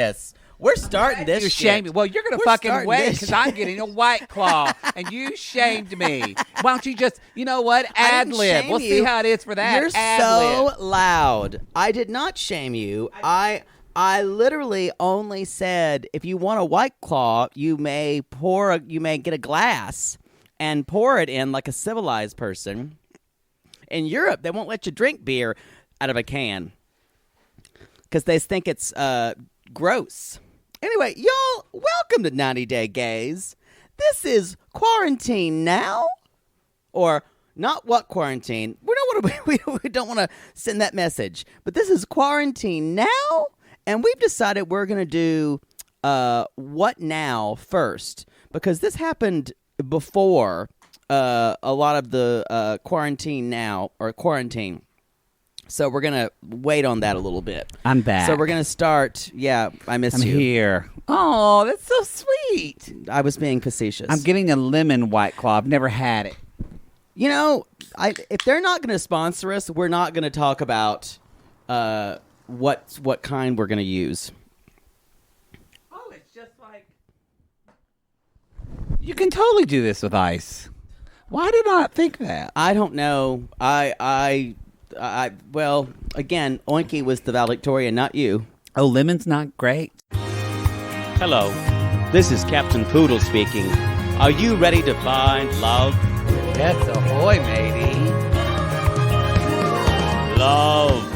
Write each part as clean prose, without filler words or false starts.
Yes. We're starting this shit. Shamed me. Well, you're going to fucking wait because I'm getting a White Claw, and you shamed me. Why don't you just, you know what, ad-lib. We'll see how it is for that. You're so loud. I did not shame you. I literally only said if you want a White Claw, you may get a glass and pour it in like a civilized person. In Europe, they won't let you drink beer out of a can because they think it's gross. Anyway, y'all, welcome to 90 Day Gays. This is Quarantine Now, or not what quarantine. We don't want to send that message, but this is Quarantine Now, and we've decided we're going to do What Now first, because this happened before a lot of the Quarantine Now, or quarantine. So we're going to wait on that a little bit. I'm back. So we're going to start. Yeah, I miss you. I'm here. Oh, that's so sweet. I was being facetious. I'm getting a lemon White Claw. I've never had it. You know, if they're not going to sponsor us, we're not going to talk about what kind we're going to use. Oh, it's just like... You can totally do this with ice. Why did I not think that? I don't know. Well, again, Oinky was the valedictorian, not you. Oh, lemon's not great. Hello, this is Captain Poodle speaking. Are you ready to find love? Yes, ahoy, matey. Love.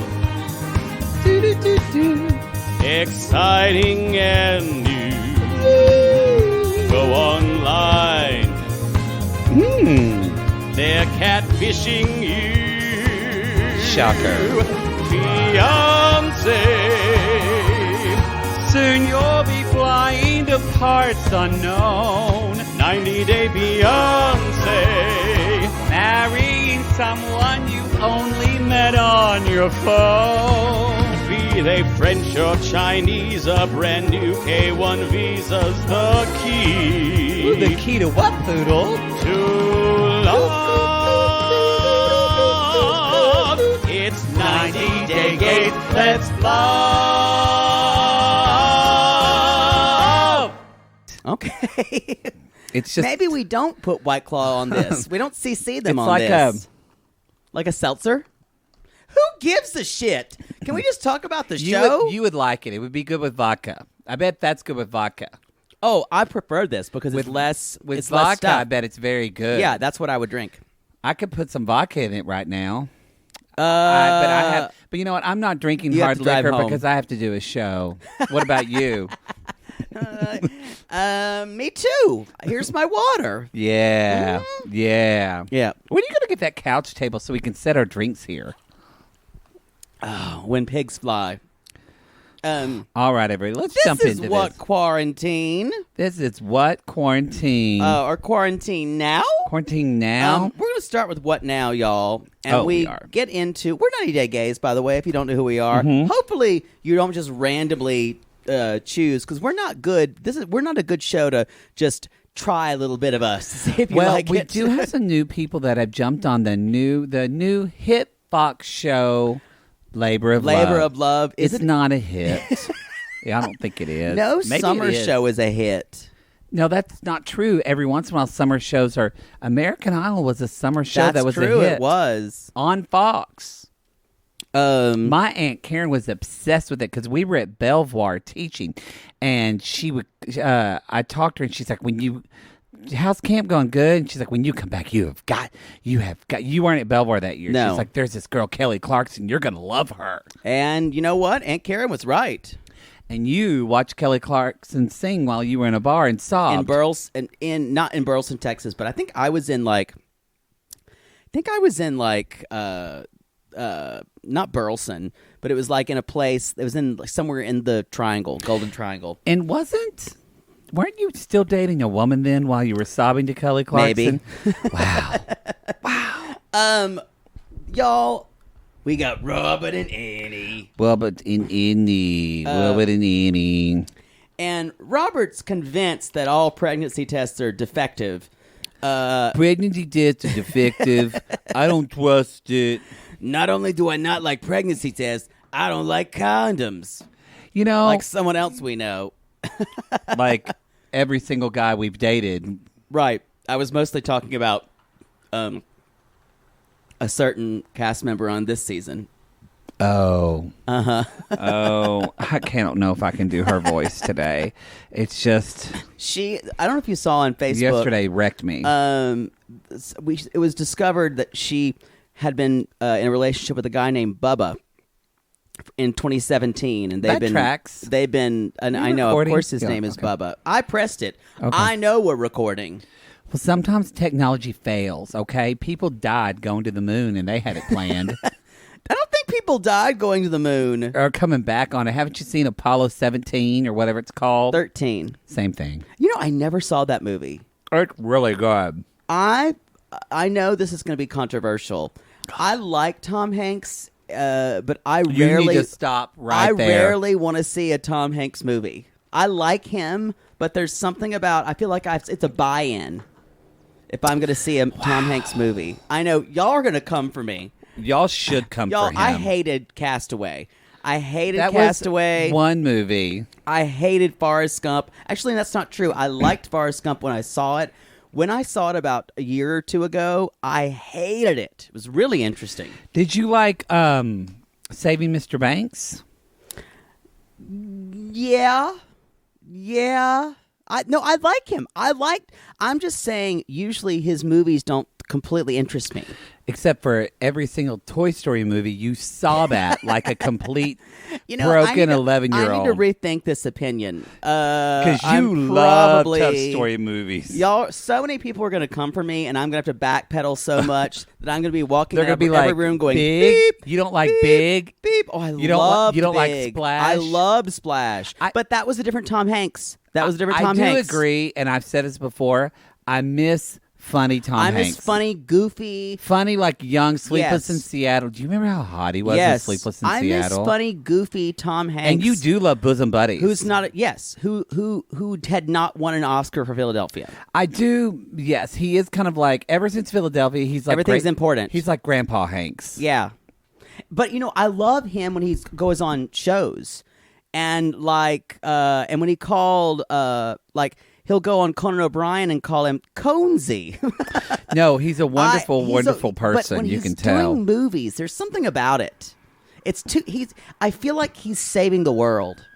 Exciting and new. Go online. They're catfishing you. Shocker. Fiancé. Soon you'll be flying to parts unknown. 90-day Fiancé. Marrying someone you only met on your phone. Be they French or Chinese, a brand new K1 visa's the key. Ooh, the key to what, Poodle? To love. It's 90-day Gays. Let's love. Okay. It's just Maybe we don't put White Claw on this. We don't CC them on like this. Like a seltzer? Who gives a shit? Can we just talk about the show? You would like it. It would be good with vodka. I bet that's good with vodka. Oh, I prefer this because it's less. With it's vodka, less stuff. I bet it's very good. Yeah, that's what I would drink. I could put some vodka in it right now. But you know what? I'm not drinking hard liquor because I have to do a show. What about you? Me too. Here's my water. Yeah. Yeah. Yeah. When are you going to get that couch table so we can set our drinks here? Oh, when pigs fly. All right, everybody. Let's jump into this. This is what quarantine. This is what quarantine. Or quarantine now. Quarantine now. We're going to start with what now, y'all. And we get into... We're 90 Day Gays, by the way, if you don't know who we are. Mm-hmm. Hopefully, you don't just randomly choose, because we're not good. We're not a good show to just try a little bit of us. See if you like we it. do have some new people that have jumped on the new hit Fox show, Labor of Love. It's not a hit. Yeah, I don't think it is. No Maybe summer show is a hit. No, that's not true. Every once in a while, summer shows are... American Idol was a summer show that was true, a hit. It was. On Fox. My Aunt Karen was obsessed with it because we were at Belvoir teaching, and she would... I talked to her, and she's like, how's camp going? Good? And she's like, when you come back, you weren't at Belvoir that year. No. She's like, there's this girl, Kelly Clarkson. You're going to love her. And you know what? Aunt Karen was right. And you watched Kelly Clarkson sing while you were in a bar and sobbed. Not in Burleson, Texas, but I think I was in not Burleson, but it was like in a place, it was in somewhere in the Triangle, Golden Triangle. And weren't you still dating a woman then while you were sobbing to Kelly Clarkson? Maybe. Wow. Y'all, we got Robert and Anny. Robert and Anny. And Robert's convinced that all pregnancy tests are defective. Pregnancy tests are defective. I don't trust it. Not only do I not like pregnancy tests, I don't like condoms. You know, like someone else we know. like every single guy we've dated. Right. I was mostly talking about a certain cast member on this season. Oh. Uh-huh. Oh, I can't know if I can do her voice today. It's just... I don't know if you saw on Facebook. Yesterday wrecked me. It was discovered that she had been in a relationship with a guy named Bubba in 2017. And that tracks. They've been, and I know, of course his name is Bubba. I pressed it. Okay. I know we're recording. Well, sometimes technology fails, okay? People died going to the moon and they had it planned. I don't think people died going to the moon. Or coming back on it. Haven't you seen Apollo 17 or whatever it's called? 13. Same thing. You know, I never saw that movie. It's really good. I know this is going to be controversial. I like Tom Hanks, but You need to stop right there. I rarely want to see a Tom Hanks movie. I like him, but there's something about, I feel like it's a buy-in if I'm going to see a Tom Hanks movie. I know y'all are going to come for me. Y'all should come for him. I hated Castaway. That Castaway. Was one movie. I hated Forrest Gump. Actually, that's not true. I liked Forrest Gump when I saw it. When I saw it about a year or two ago, I hated it. It was really interesting. Did you like Saving Mr. Banks? Yeah. I like him. I'm just saying, usually his movies don't completely interest me. Except for every single Toy Story movie, you saw that like a complete I broken need 11-year-old. to rethink this opinion. Because you love Toy Story movies. Y'all, so many people are going to come for me, and I'm going to have to backpedal so much that I'm going to be walking They're out of be every like, room going, Big? beep. You don't like beep, Big? Beep. Oh, You don't like Big. Splash? I loved Splash. But that was a different Tom Hanks. That was a different Tom Hanks. I do agree, and I've said this before. I miss funny Tom Hanks. I miss funny, goofy. Funny like young Sleepless in Yes. Seattle. Do you remember how hot he was in Sleepless in Seattle? I miss funny, goofy Tom Hanks. And you do love Bosom Buddies. Who's not? Who had not won an Oscar for Philadelphia. I do. Yes, he is kind of like ever since Philadelphia. He's like everything's important. He's like Grandpa Hanks. Yeah, but I love him when he goes on shows, and and when he called he'll go on Conan O'Brien and call him Conesy. No, he's a wonderful person. But when you he's can tell. doing movies, there's something about it. I feel like he's saving the world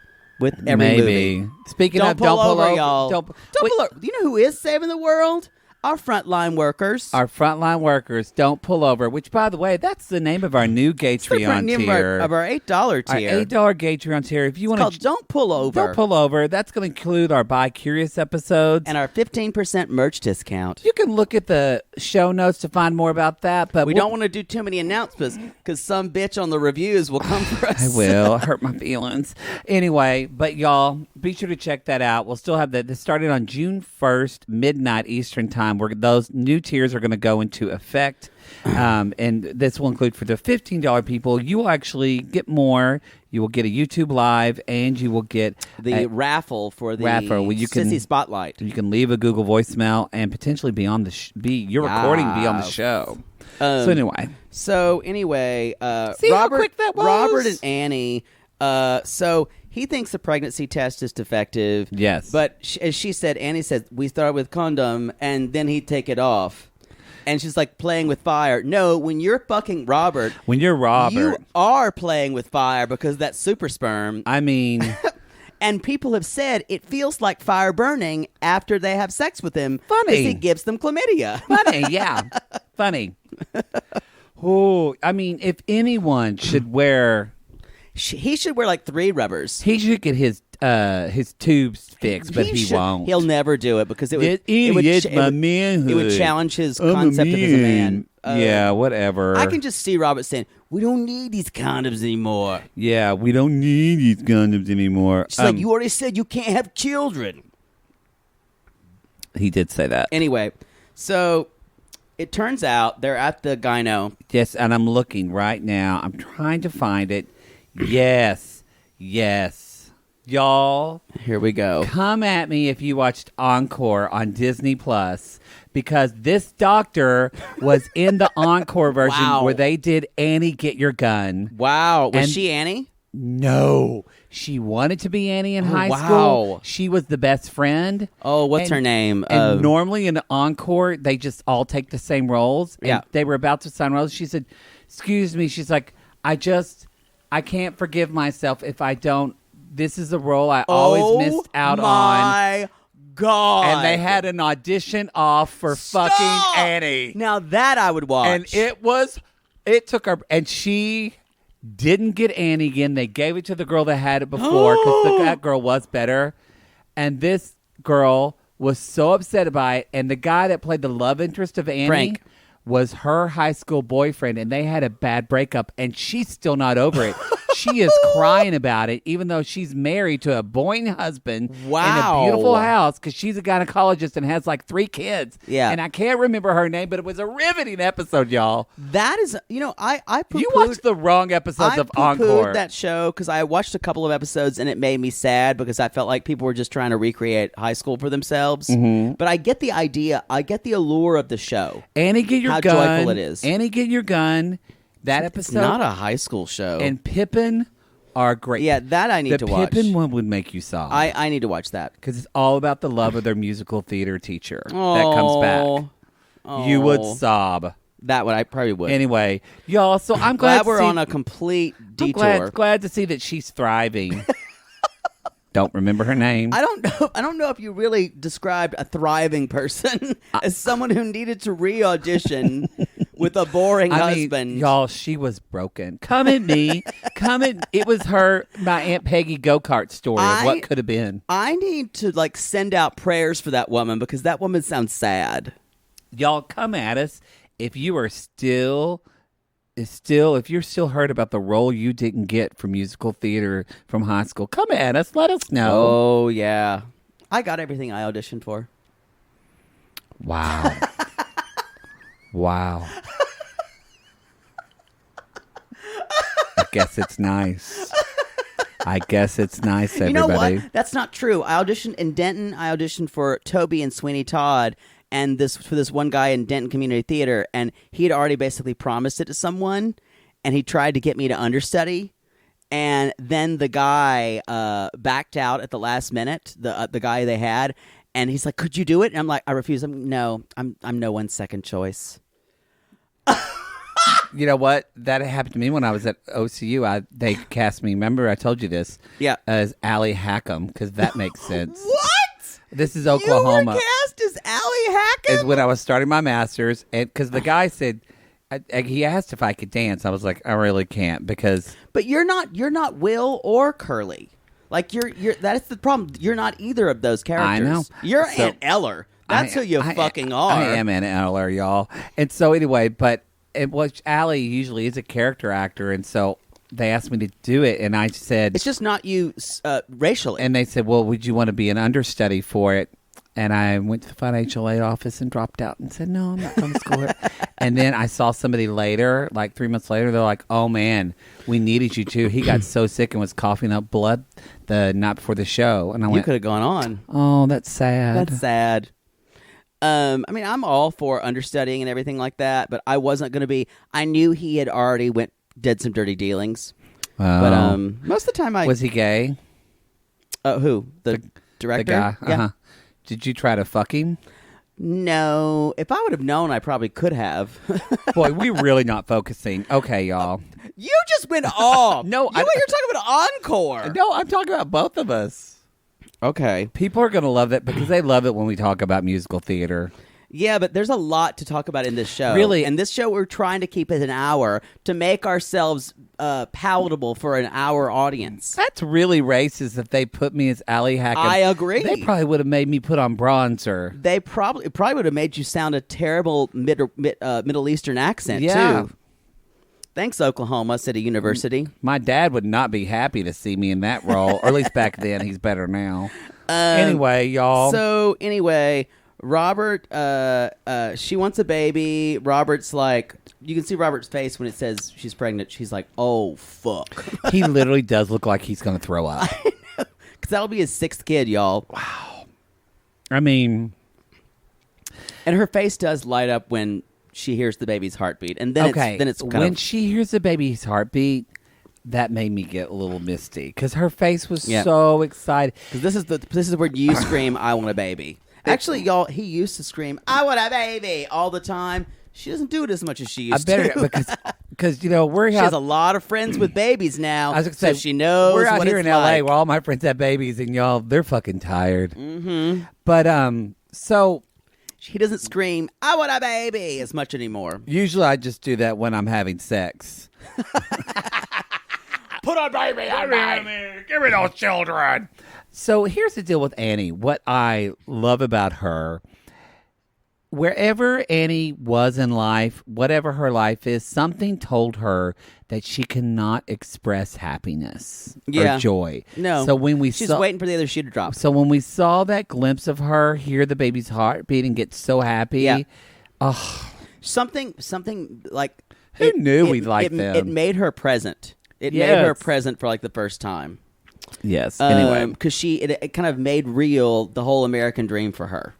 with every movie. Speaking don't of, pull don't pull over, y'all. Don't pull over. You know who is saving the world? Our frontline workers. Our frontline workers, don't pull over. Which, by the way, that's the name of our new Gatreon tier. Of our $8 tier. Our $8 Gatreon tier. If you want to, don't pull over. Don't pull over. That's going to include our Buy Curious episodes and our 15% merch discount. You can look at the show notes to find more about that. But we don't want to do too many announcements because some bitch on the reviews will come for us. I will hurt my feelings anyway. But y'all, be sure to check that out. We'll still have that. This started on June 1st, midnight Eastern time. Where those new tiers are going to go into effect. And this will include for the $15 people, you will actually get more. You will get a YouTube Live, and you will get the raffle for the Sissy Spotlight. You can leave a Google voicemail and potentially be on the recording be on the show. So anyway, see how quick that was? Robert and Anny. So he thinks the pregnancy test is defective. Yes, but as she said, Anny said we started with condom, and then he'd take it off. And she's like playing with fire. No, when you're fucking Robert. You are playing with fire because that's super sperm. I mean. And people have said it feels like fire burning after they have sex with him. Funny. Because he gives them chlamydia. Funny, yeah. Funny. Oh, I mean, if anyone should wear. He should wear like 3 rubbers. He should get his tubes fixed, but he won't. He'll never do it because it would challenge his concept of as a man. Yeah, whatever. I can just see Robert saying, "We don't need these condoms anymore." Yeah, we don't need these condoms anymore. She's like, "You already said you can't have children." He did say that. Anyway, so it turns out they're at the gyno. Yes, and I'm looking right now. I'm trying to find it. Yes. Y'all, here we go. Come at me if you watched Encore on Disney Plus, because this doctor was in the Encore version where they did Annie Get Your Gun. Wow. Was she Annie? No. She wanted to be Annie in high wow. school. She was the best friend. Oh, what's her name? And normally in the encore, they just all take the same roles. And they were about to sign roles. She said, excuse me. She's like, I can't forgive myself if I don't. This is a role I always missed out on. My God. And they had an audition off for fucking Annie. Now that I would watch. And it took her, and she didn't get Annie again. They gave it to the girl that had it before because that girl was better. And this girl was so upset by it. And the guy that played the love interest of Annie Frank. was her high school boyfriend, and they had a bad breakup, and she's still not over it. She is crying about it, even though she's married to a boring husband in a beautiful house because she's a gynecologist and has like 3 kids. Yeah. And I can't remember her name, but it was a riveting episode, y'all. That is, I poo-pooed. You watched the wrong episodes of Encore. That show because I watched a couple of episodes and it made me sad because I felt like people were just trying to recreate high school for themselves. Mm-hmm. But I get the idea. I get the allure of the show. Annie, get your how gun. joyful it is. Annie, get your gun. That episode. It's not a high school show. And Pippin are great. Yeah, that I need to watch. The Pippin one would make you sob. I need to watch that. Because it's all about the love of their musical theater teacher that comes back. You would sob. That one I probably would. Anyway, y'all, so I'm glad we're on a complete detour. I'm glad to see that she's thriving. Don't remember her name. I don't know if you really described a thriving person as someone who needed to re-audition with a boring husband. Y'all, she was broken. Come at me. It was my Aunt Peggy go-kart story of what could have been. I need to send out prayers for that woman because that woman sounds sad. Y'all, come at us if you are if you're still hurt about the role you didn't get for musical theater from high school, come at us. Let us know. Oh, yeah. I got everything I auditioned for. Wow. Wow. I guess it's nice. Everybody. You know what? That's not true. I auditioned in Denton. I auditioned for Toby and Sweeney Todd. And for this one guy in Denton Community Theater, and he had already basically promised it to someone, and he tried to get me to understudy, and then the guy backed out at the last minute, the guy they had, and he's like, "Could you do it?" And I'm like, "I refuse. I'm no one's second choice." You know what? That happened to me when I was at OCU. They cast me. Remember, I told you this. Yeah, as Allie Hackham because that makes sense. What? This is Oklahoma. You were cast as Allie Hackham? Is when I was starting my master's, and because the guy said he asked if I could dance, I was like, I really can't because. But you're not Will or Curly. You're that's the problem. You're not either of those characters. I know. You're Aunt Eller. That's who you fucking are. I am Aunt Eller, y'all. And so anyway, but Allie usually is a character actor, and so. They asked me to do it, and I said... It's just not you racially. And they said, well, would you want to be an understudy for it? And I went to the financial aid office and dropped out and said, no, I'm not going to score it. And then I saw somebody later, 3 months later, they're like, oh, man, we needed you too. He got so sick and was coughing up blood the night before the show. And I went... You could have gone on. Oh, that's sad. That's sad. I'm all for understudying and everything like that, but I wasn't going to be... I knew he had already did some dirty dealings. But most of the time Was he gay? Who? The director? The guy? Yeah. Uh-huh. Did you try to fuck him? No. If I would have known, I probably could have. Boy, we're really not focusing. Okay, y'all. You just went off. No, you're talking about Encore. No, I'm talking about both of us. Okay. People are going to love that because they love it when we talk about musical theater. Yeah, but there's a lot to talk about in this show. Really? And this show, we're trying to keep it an hour to make ourselves palatable for an hour audience. That's really racist if they put me as Allie Hackham. I agree. They probably would have made me put on bronzer. They probably would have made you sound a terrible Middle Eastern accent, too. Thanks, Oklahoma City University. My dad would not be happy to see me in that role, or at least back then. He's better now. Anyway, y'all. So, Robert, she wants a baby. Robert's like, you can see Robert's face when it says she's pregnant. She's like, oh, fuck. He literally does look like he's going to throw up. I know. Because that'll be his 6th kid, y'all. Wow. I mean. And her face does light up when she hears the baby's heartbeat. And then it's when she hears the baby's heartbeat, That made me get a little misty because her face was so excited. Because this is where you scream, "I want a baby." Actually, y'all, he used to scream, "I want a baby" all the time. She doesn't do it as much as she used to. Because she has a lot of friends with babies now. I was gonna say, she knows we're out what here it's in LA like. where all my friends have babies, and y'all, they're fucking tired. Mm-hmm. But so he doesn't scream, "I want a baby" as much anymore. Usually, I just do that when I'm having sex. Put a baby on me. Give me those children. So here's the deal with Annie. What I love about her, wherever Annie was in life, whatever her life is, something told her that she cannot express happiness or joy. No. So when she's waiting for the other shoe to drop. So when we saw that glimpse of her, hear the baby's heartbeat and get so happy, something like who knew we'd like them? It made her present. It made her present for like the first time. Yes. Anyway, because it kind of made real the whole American dream for her.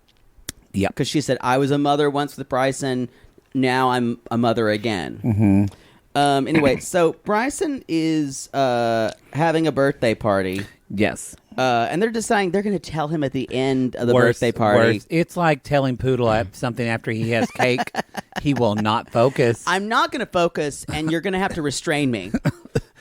Yeah. Because she said, "I was a mother once with Bryson. Now I'm a mother again." Mm-hmm. Anyway, so Bryson is having a birthday party. Yes. And they're deciding they're going to tell him at the end of the birthday party. Worse. It's like telling Poodle something after he has cake. He will not focus. I'm not going to focus, and you're going to have to restrain me.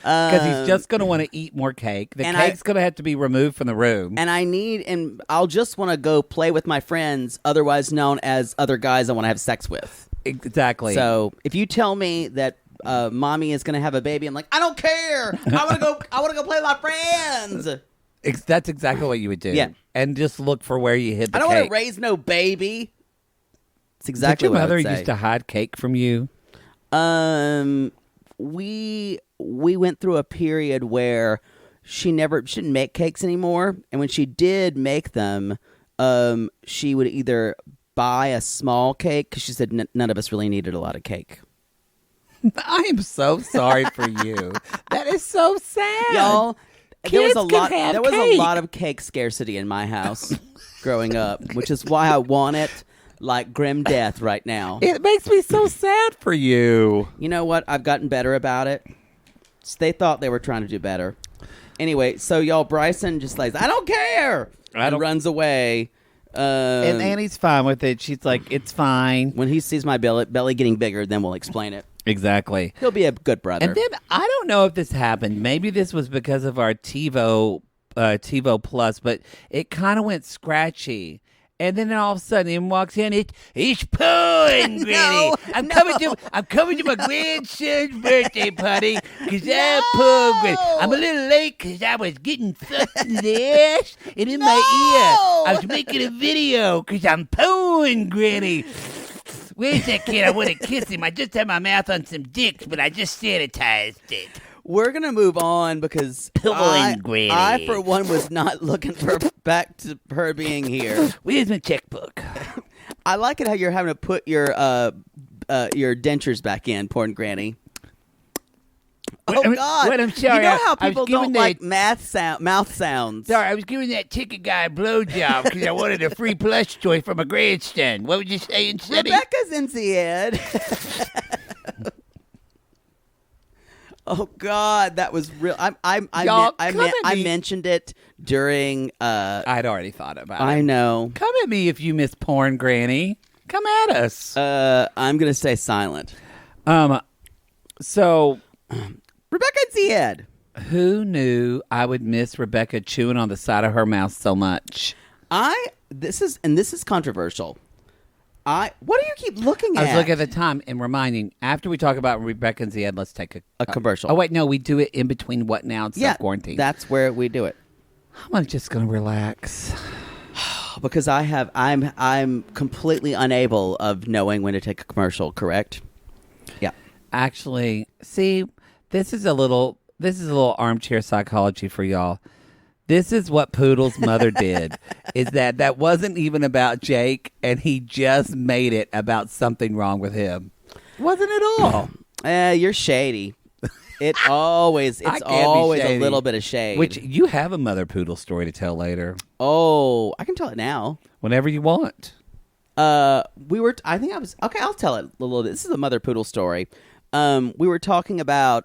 Because he's just going to want to eat more cake. The cake's going to have to be removed from the room. And I'll just want to go play with my friends, otherwise known as other guys I want to have sex with. Exactly. So if you tell me that mommy is going to have a baby, I'm like, I don't care. I want to go play with my friends. That's exactly what you would do. Yeah. And just look for where you hid the I don't cake. want to raise no baby. It's exactly what I would say. Did your mother used to hide cake from you? We went through a period where she didn't make cakes anymore, and when she did make them, she would either buy a small cake because she said none of us really needed a lot of cake. I am so sorry for you. That is so sad, y'all. Kids there was a lot of cake scarcity in my house growing up, which is why I want it like grim death right now. It makes me so sad for you. You know what? I've gotten better about it. They thought they were trying to do better. Anyway, so y'all, Bryson just like, I don't care, and runs away. And Annie's fine with it. She's like, it's fine. When he sees my belly getting bigger, then we'll explain it. Exactly. He'll be a good brother. And then I don't know if this happened. Maybe this was because of our TiVo Plus, but it kind of went scratchy. And then all of a sudden, he walks in. It's pouring, Granny. I'm coming to my grandson's birthday party because I'm poor, Granny. I'm a little late because I was getting fucked in the ass and in my ear. I was making a video because I'm pouring, Granny. Where's that kid? I want to kiss him. I just had my mouth on some dicks, but I just sanitized it. We're going to move on because I, for one, was not looking back to her being here. Where's my checkbook? I like it how you're having to put your dentures back in, porn granny. Oh, God. I'm sorry. You know how people don't like mouth sounds. Sorry, I was giving that ticket guy a blowjob because I wanted a free plush toy from a grandstand. What would you say instead? Rebecca's in Zied. Oh God, that was real. I mentioned it during. I'd already thought about it. I know. Come at me if you miss porn, Granny. Come at us. I'm gonna stay silent. So, Rebecca and Zied. Who knew I would miss Rebecca chewing on the side of her mouth so much? This is controversial. What do you keep looking at? I was looking at the time and reminding, after we talk about Rebecca and Zied, let's take a commercial. Oh, wait, no, we do it in between what now and self-quarantine. That's where we do it. I'm just going to relax. Because I'm completely unable of knowing when to take a commercial, correct? Yeah. Actually, see, this is a little armchair psychology for y'all. This is what Poodle's mother did, is that wasn't even about Jake, and he just made it about something wrong with him. Wasn't at all. You're shady. It's always a little bit of shade. Which, you have a Mother Poodle story to tell later. Oh, I can tell it now. Whenever you want. I'll tell it a little bit. This is a Mother Poodle story. We were talking about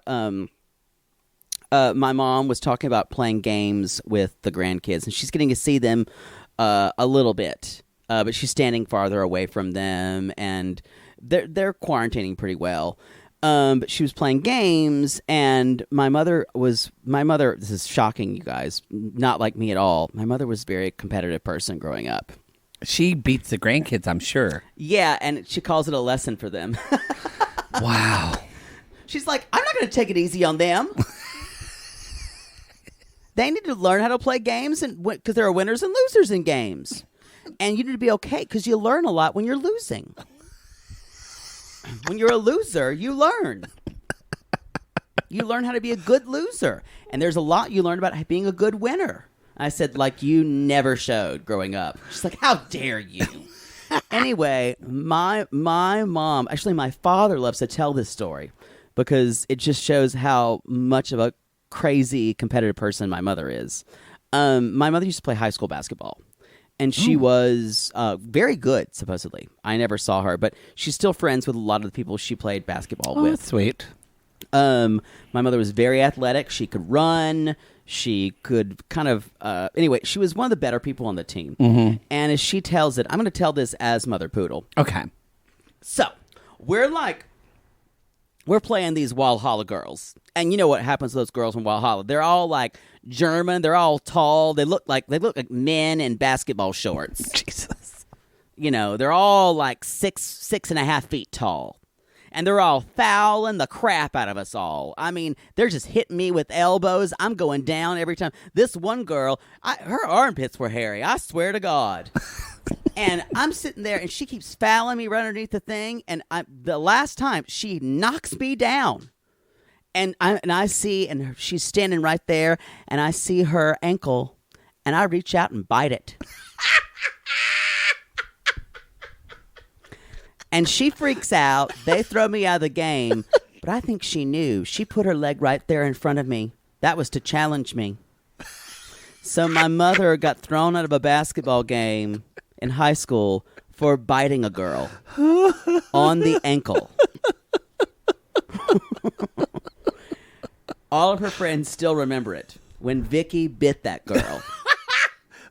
my mom was talking about playing games with the grandkids, and she's getting to see them a little bit, but she's standing farther away from them, and they're quarantining pretty well. But she was playing games, and my mother, this is shocking, you guys, not like me at all. My mother was a very competitive person growing up. She beats the grandkids, I'm sure. Yeah, and she calls it a lesson for them. Wow. She's like, I'm not going to take it easy on them. They need to learn how to play games, and because there are winners and losers in games. And you need to be okay, because you learn a lot when you're losing. When you're a loser, you learn. You learn how to be a good loser. And there's a lot you learn about being a good winner. I said, like you never showed growing up. She's like, how dare you? Anyway, my mom, actually my father loves to tell this story because it just shows how much of a crazy competitive person my mother is. My mother used to play high school basketball. And she was very good, supposedly. I never saw her, but she's still friends with a lot of the people she played basketball with. That's sweet. My mother was very athletic. She could run. She could kind of... anyway, she was one of the better people on the team. Mm-hmm. And as she tells it, I'm going to tell this as Mother Poodle. Okay. So, we're playing these Walhalla girls. And you know what happens to those girls in Walhalla? They're all like German. They're all tall. They look like men in basketball shorts. Jesus. You know, they're all like 6.5 feet tall. And they're all fouling the crap out of us all. I mean, they're just hitting me with elbows. I'm going down every time. This one girl, her armpits were hairy. I swear to God. And I'm sitting there, and she keeps fouling me right underneath the thing. And the last time, she knocks me down. And I see, and she's standing right there, and I see her ankle, and I reach out and bite it. And she freaks out. They throw me out of the game. But I think she knew. She put her leg right there in front of me. That was to challenge me. So my mother got thrown out of a basketball game in high school for biting a girl on the ankle. All of her friends still remember it when Vicky bit that girl.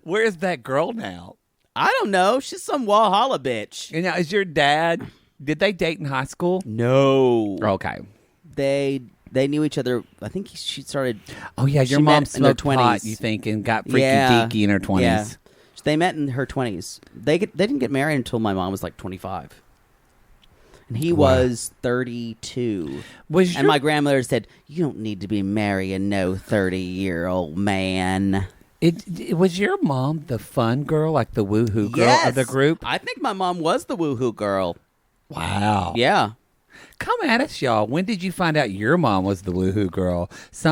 Where is that girl now? I don't know. She's some Walhalla bitch. And now, is your dad... Did they date in high school? No. Okay. They knew each other. I think she started... Oh, yeah. Your mom smoked pot, you think, and got freaky geeky in her 20s. Yeah. They met in her 20s. They didn't get married until my mom was like 25. And he was 32. And my grandmother said, you don't need to be marrying no 30-year-old man. It was your mom the fun girl, like the woohoo girl of the group? I think my mom was the woohoo girl. Wow. Yeah. Come at us, y'all. When did you find out your mom was the woohoo girl?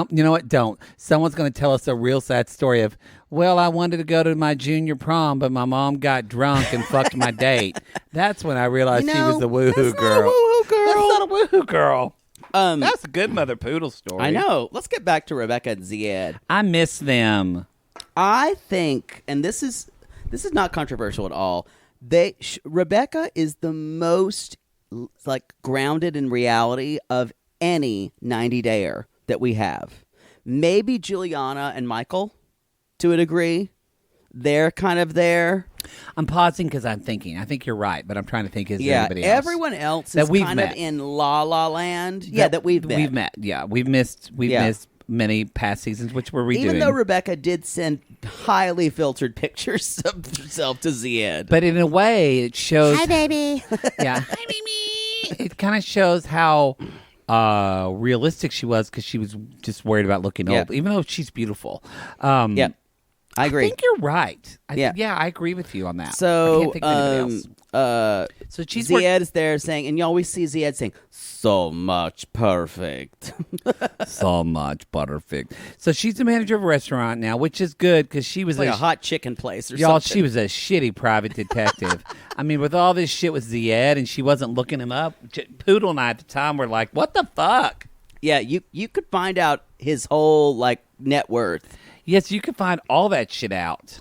You know what? Don't. Someone's going to tell us a real sad story of, well, I wanted to go to my junior prom, but my mom got drunk and fucked my date. That's when I realized she was the woohoo girl. That's not a woohoo girl. That's a good Mother Poodle story. I know. Let's get back to Rebecca and Zied. I miss them. I think, and this is not controversial at all. Rebecca is the most like grounded in reality of any 90-dayer that we have. Maybe Juliana and Michael, to a degree. They're kind of there. I'm pausing because I'm thinking. I think you're right, but I'm trying to think, is there anybody else? Everyone else is kind of in La La Land. That we've met. We've met, yeah. We've missed many past seasons, which we're redoing. Even though Rebecca did send highly filtered pictures of herself to Zied. But in a way, it shows... Hi, baby. Yeah. Hi, baby. It kind of shows how realistic she was because she was just worried about looking old, even though she's beautiful. Yep. I agree. I think you're right. I agree with you on that. So, I can't think of anybody else. So Zied is there saying, and you always see Zied saying, so much perfect. So much perfect. So she's the manager of a restaurant now, which is good because she was like a hot chicken place or y'all, something. She was a shitty private detective. I mean, with all this shit with Zied and she wasn't looking him up, Poodle and I at the time were like, what the fuck? Yeah, you could find out his whole like net worth. Yes, you could find all that shit out.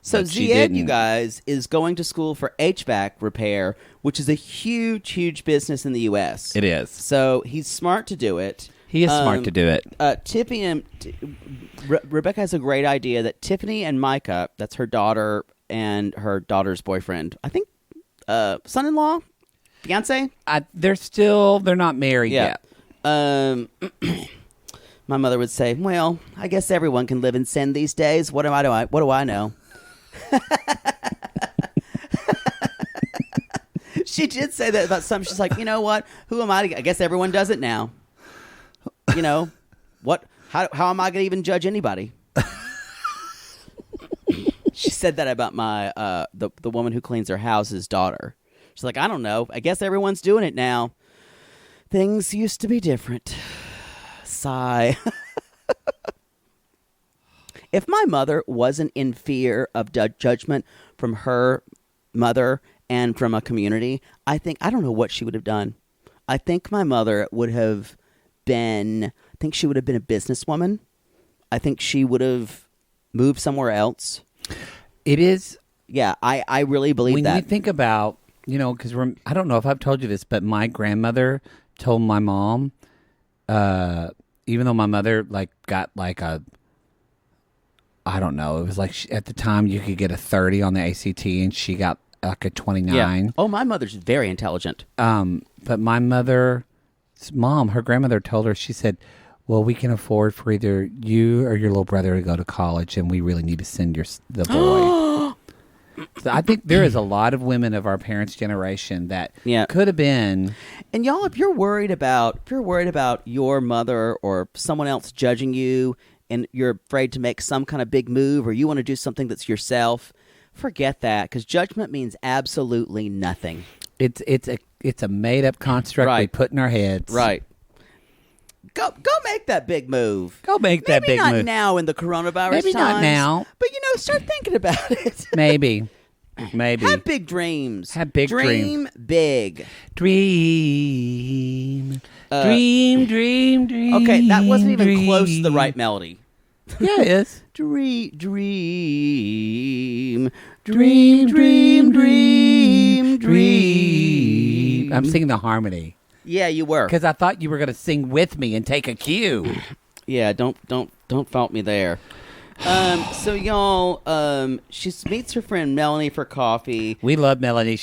So Zied, you guys, is going to school for HVAC repair, which is a huge, huge business in the U.S. It is. So he's smart to do it. He is smart to do it. Tiffany and Rebecca has a great idea that Tiffany and Micah, that's her daughter and her daughter's boyfriend, I think, son-in-law, fiance. They're not married yet. My mother would say, "Well, I guess everyone can live in sin these days. What do I know?" She did say that about some. She's like, you know what? Who am I? I guess everyone does it now. You know what? How am I going to even judge anybody? She said that about my the woman who cleans her house's daughter. She's like, I don't know. I guess everyone's doing it now. Things used to be different. Sigh. If my mother wasn't in fear of judgment from her mother and from a community, I don't know what she would have done. I think my mother would have been, I think she would have been a businesswoman. I think she would have moved somewhere else. It is. Yeah, I really believe that. When you think about, because I don't know if I've told you this, but my grandmother told my mom, even though my mother got I don't know, it was at the time you could get a 30 on the ACT and she got a 29. Yeah. Oh, my mother's very intelligent. But my mother's mom, her grandmother told her, she said, well, we can afford for either you or your little brother to go to college and we really need to send the boy. So I think there is a lot of women of our parents' generation that could have been. And y'all, if you're worried about your mother or someone else judging you and you're afraid to make some kind of big move or you want to do something that's yourself, forget that, because judgment means absolutely nothing. It's a made up construct they put in our heads. Right. Go make that big move. Go make that big move. Maybe not now in the coronavirus Maybe times, not now. But start thinking about it. Maybe. Have big dreams. Have big dreams. Dream big. Dream. Dream. Okay, that wasn't even close to the right melody. Yeah, it is. Dream. I'm singing the harmony. Yeah, you were. Because I thought you were going to sing with me and take a cue. Yeah, don't fault me there. So y'all, she meets her friend Melanie for coffee. We love Melanie.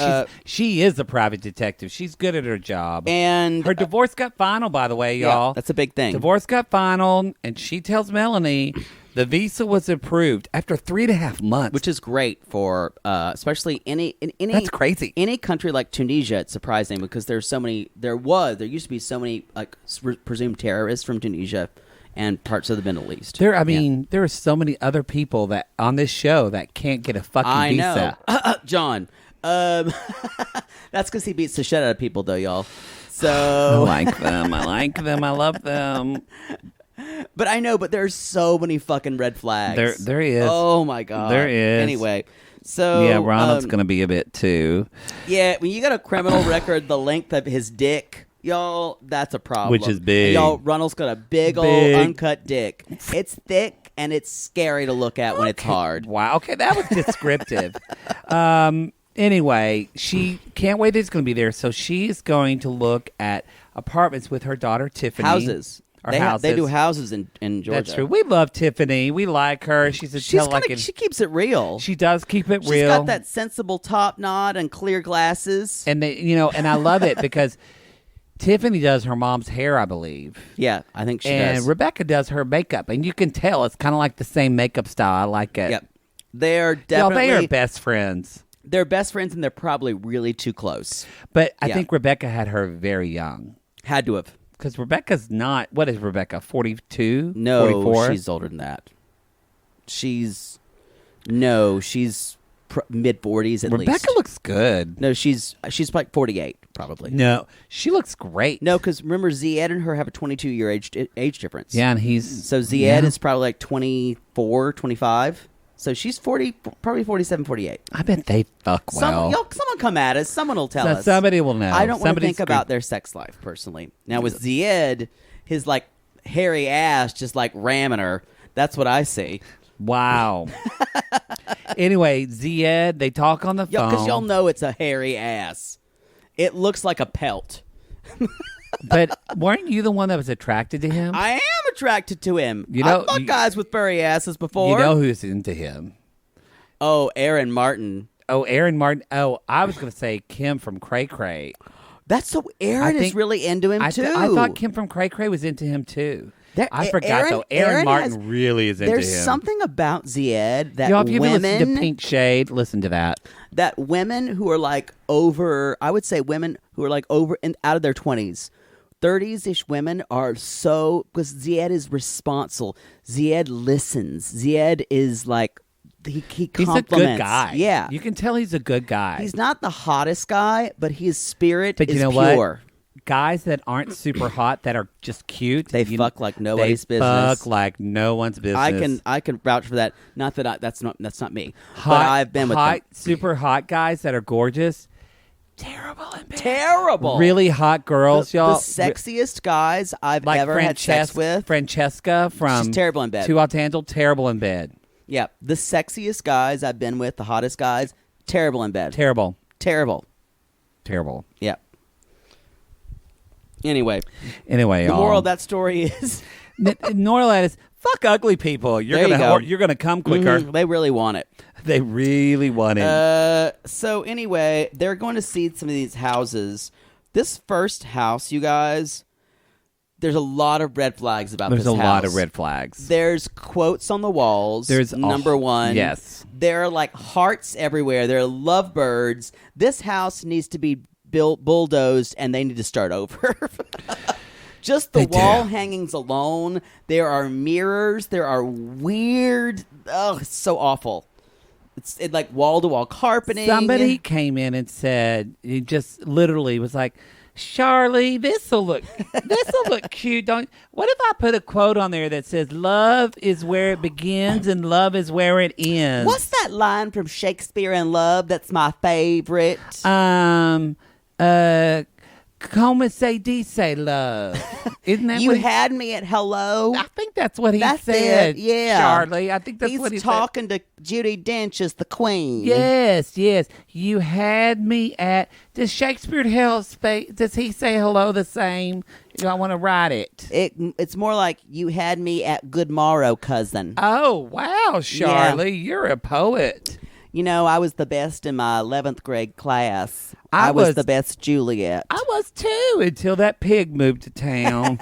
She is a private detective. She's good at her job. And her divorce got final, by the way, y'all. Yeah, that's a big thing. Divorce got final, and she tells Melanie the visa was approved after 3.5 months, which is great for especially any. That's crazy. Any country like Tunisia, it's surprising because there's so many. There used to be so many presumed terrorists from Tunisia and parts of the Middle East. There are so many other people that on this show that can't get a fucking visa. I know. John. That's because he beats the shit out of people, though, y'all. So I like them. I love them. But I know, but there's so many fucking red flags. There is. Oh, my God. There is. Anyway. So yeah, Ronald's going to be a bit, too. Yeah, when you got a criminal record the length of his dick, y'all, that's a problem. Which is big. Y'all, Ronald's got a big old uncut dick. It's thick and it's scary to look at when it's hard. Wow. Okay, that was descriptive. Anyway, she can't wait that it's going to be there, so she's going to look at apartments with her daughter Tiffany. Houses. They do houses in Georgia. That's true. We love Tiffany. We like her. She keeps it real. She does keep it real. She's got that sensible top knot and clear glasses. And and I love it because Tiffany does her mom's hair, I believe. Yeah, I think she does. does. And Rebecca does her makeup, and you can tell it's kind of like the same makeup style. I like it. Yep. They're definitely they are best friends. They're best friends, and they're probably really too close. But I think Rebecca had her very young. Had to have. Because Rebecca's not... What is Rebecca, 42? No, 44? she's older than that. She's mid-40s at least. Rebecca looks good. No, she's like 48, probably. No, she looks great. No, because remember, Zied and her have a 22-year age difference. Yeah, and he's... So Zied is probably like 24, 25. So she's 40, probably 47, 48. I bet they fuck well. Someone come at us. Someone will tell us. Somebody will know. I don't want to think about their sex life, personally. Now, with Zied, his, hairy ass just, ramming her, that's what I see. Wow. Anyway, Zied, they talk on the phone. Because y'all know it's a hairy ass. It looks like a pelt. But weren't you the one that was attracted to him? I am attracted to him. You know, I've fucked guys with furry asses before. You know who's into him? Oh, Aaron Martin. Oh, Aaron Martin. Oh, I was going to say Kim from Cray Cray. That's so. Aaron is really into him too. I thought Kim from Cray Cray was into him too. I forgot Aaron, though. Aaron Martin really is into him. There's something about Zied that Y'all, if you women listen to Pink Shade, listen to that. That women who are like over, I would say women who are like over and out of their 20s, 30s-ish women are so, because Zied is responsible. Zied listens. Zied is like, he compliments. He's a good guy. Yeah. You can tell he's a good guy. He's not the hottest guy, but his spirit is you know pure. What? Guys that aren't super hot that are just cute. They fuck like nobody's business. Fuck like no one's business. I can vouch for that. Not that that's not me. But I've been with them. Super hot guys that are gorgeous. Terrible in bed. Terrible. Really hot girls, y'all. The sexiest guys I've like ever had sex with. Francesca from She's terrible in bed. Two Hot to Handle, terrible in bed. Yeah, the sexiest guys I've been with, the hottest guys, terrible in bed. Terrible. Terrible. Yeah. Anyway, the moral of that story is moral is fuck ugly people. You're gonna come quicker. Mm-hmm. They really want it. They really want it. So anyway, they're going to seed some of these houses. This first house, you guys, there's a lot of red flags about this house. There's a lot of red flags. There's quotes on the walls. There's number one. Yes. There are like hearts everywhere. There are lovebirds. This house needs to be bulldozed, and they need to start over. Just the wall hangings alone. There are mirrors. There are weird. Oh, it's so awful. It's like wall to wall carpeting. Somebody came in and said, he just literally was like, Charlie, this'll look cute. What if I put a quote on there that says, "Love is where it begins and love is where it ends." What's that line from Shakespeare in Love? That's my favorite. Come say dice love. Isn't that you had me at hello? I think that's what he said. Yeah, Charlie. I think that's what he said. He's talking to Judi Dench as the queen. Yes. You had me at. Does Shakespeare does he say hello the same? I want to write it. It's more like you had me at good morrow, cousin. Oh wow, Charlie, you're a poet. You know, I was the best in my 11th grade class. I was the best Juliet. I was too, until that pig moved to town.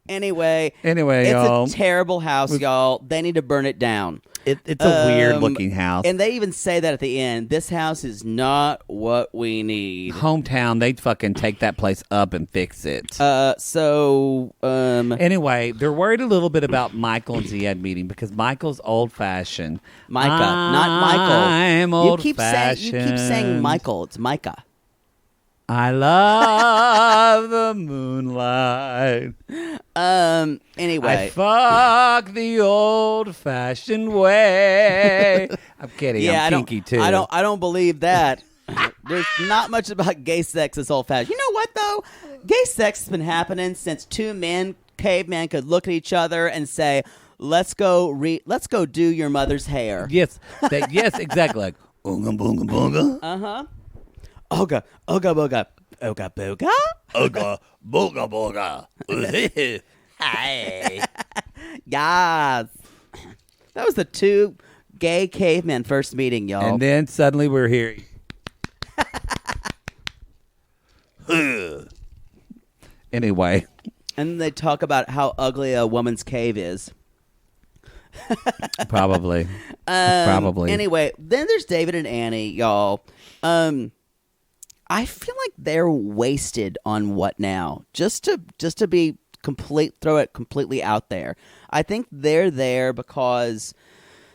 Anyway, y'all. It's a terrible house, y'all. They need to burn it down. It's a weird-looking house. And they even say that at the end. This house is not what we need. Hometown, they'd fucking take that place up and fix it. Anyway, they're worried a little bit about Michael and Zied meeting because Michael's old-fashioned. Micah, not Michael. I'm old-fashioned. You keep saying Michael. It's Micah. I love the moonlight. Anyway. I fuck the old-fashioned way. I'm kidding. Yeah, I'm kinky too. I don't believe that. There's not much about gay sex that's old-fashioned. You know what though? Gay sex has been happening since cavemen could look at each other and say, "Let's go do your mother's hair." Yes. Yes, exactly. Like oonga boonga boonga. Uh-huh. Oga, oga, boga. Oga, boga? Oga, boga, boga. Hey. Yes. That was the two gay cavemen first meeting, y'all. And then suddenly we're here. Anyway. And they talk about how ugly a woman's cave is. Probably. Anyway, then there's David and Anny, y'all. I feel like they're wasted on what now? Just to be throw it completely out there. I think they're there because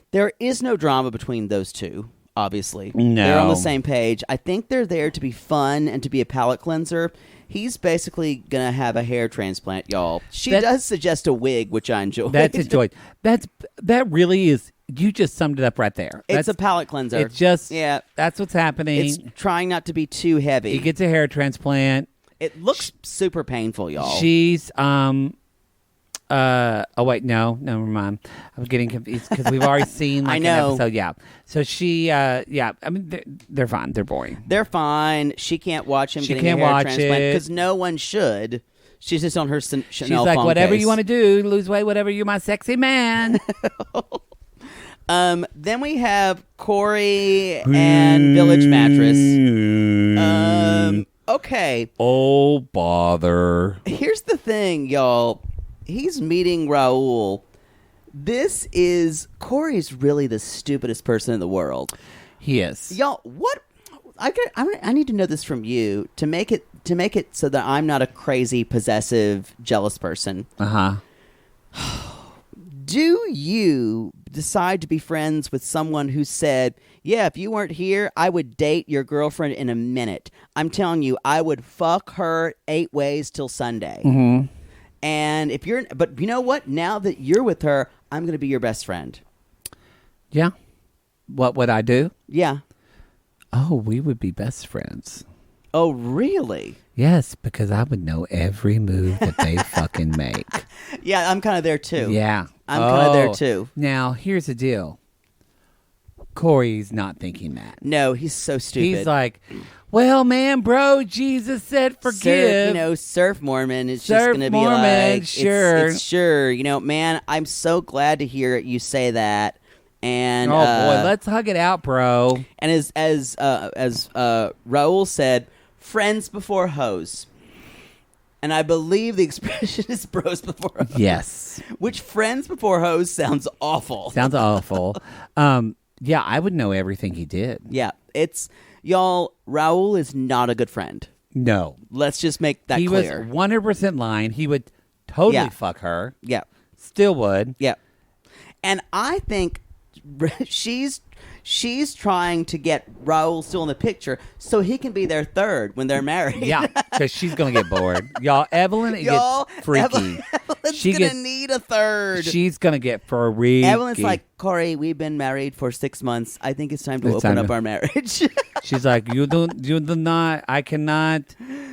there is no drama between those two. Obviously, no. They're on the same page. I think they're there to be fun and to be a palate cleanser. He's basically gonna have a hair transplant, y'all. She does suggest a wig, which I enjoy. That's enjoyed. That really is. You just summed it up right there. It's a palate cleanser. It's just That's what's happening. It's trying not to be too heavy. He gets a hair transplant. It looks super painful, y'all. She's Oh wait, no, never mind. I'm getting confused because we've already seen like I know. an episode. Yeah. So she, yeah. I mean, they're fine. They're boring. They're fine. She can't watch him She getting can't a hair watch transplant it. because no one should. She's just on her Chanel She's like, phone whatever case. you want to do, lose weight, whatever. You're my sexy man. Then we have Corey and Village Mattress. Okay. Oh, bother. Here's the thing, y'all. He's meeting Raul. Corey's really the stupidest person in the world. He is. Y'all, what? I need to know this from you to make it so that I'm not a crazy, possessive, jealous person. Do you decide to be friends with someone who said, yeah, if you weren't here, I would date your girlfriend in a minute. I'm telling you, I would fuck her 8 ways till Sunday. Mm-hmm. And but you know what? Now that you're with her, I'm going to be your best friend. Yeah. What would I do? Yeah. Oh, we would be best friends. Oh, really? Yes, because I would know every move that they fucking make. Yeah, I'm kind of there too. Yeah. I'm kind of there too. Now, here's the deal. Corey's not thinking that. No, he's so stupid. He's like, well, man, bro, Jesus said forgive. Surf Mormon is just Surf going to be Mormon, like, sure. It's sure. Man, I'm so glad to hear you say that. And oh boy, let's hug it out, bro. And as Raul said, friends before hoes. And I believe the expression is bros before hoes. Yes. Which friends before hoes sounds awful. Sounds awful. Yeah, I would know everything he did. Yeah, y'all, Raul is not a good friend. No. Let's just make that clear. He was 100% lying. He would totally fuck her. Yeah. Still would. Yeah. And I think she's trying to get Raul still in the picture so he can be their third when they're married. Yeah, because she's going to get bored. Y'all, Evelyn gets freaky. Evelyn's going to need a third. She's going to get freaky. Evelyn's like, Corey, we've been married for 6 months. I think it's time to open up our marriage. She's like, you do not, I cannot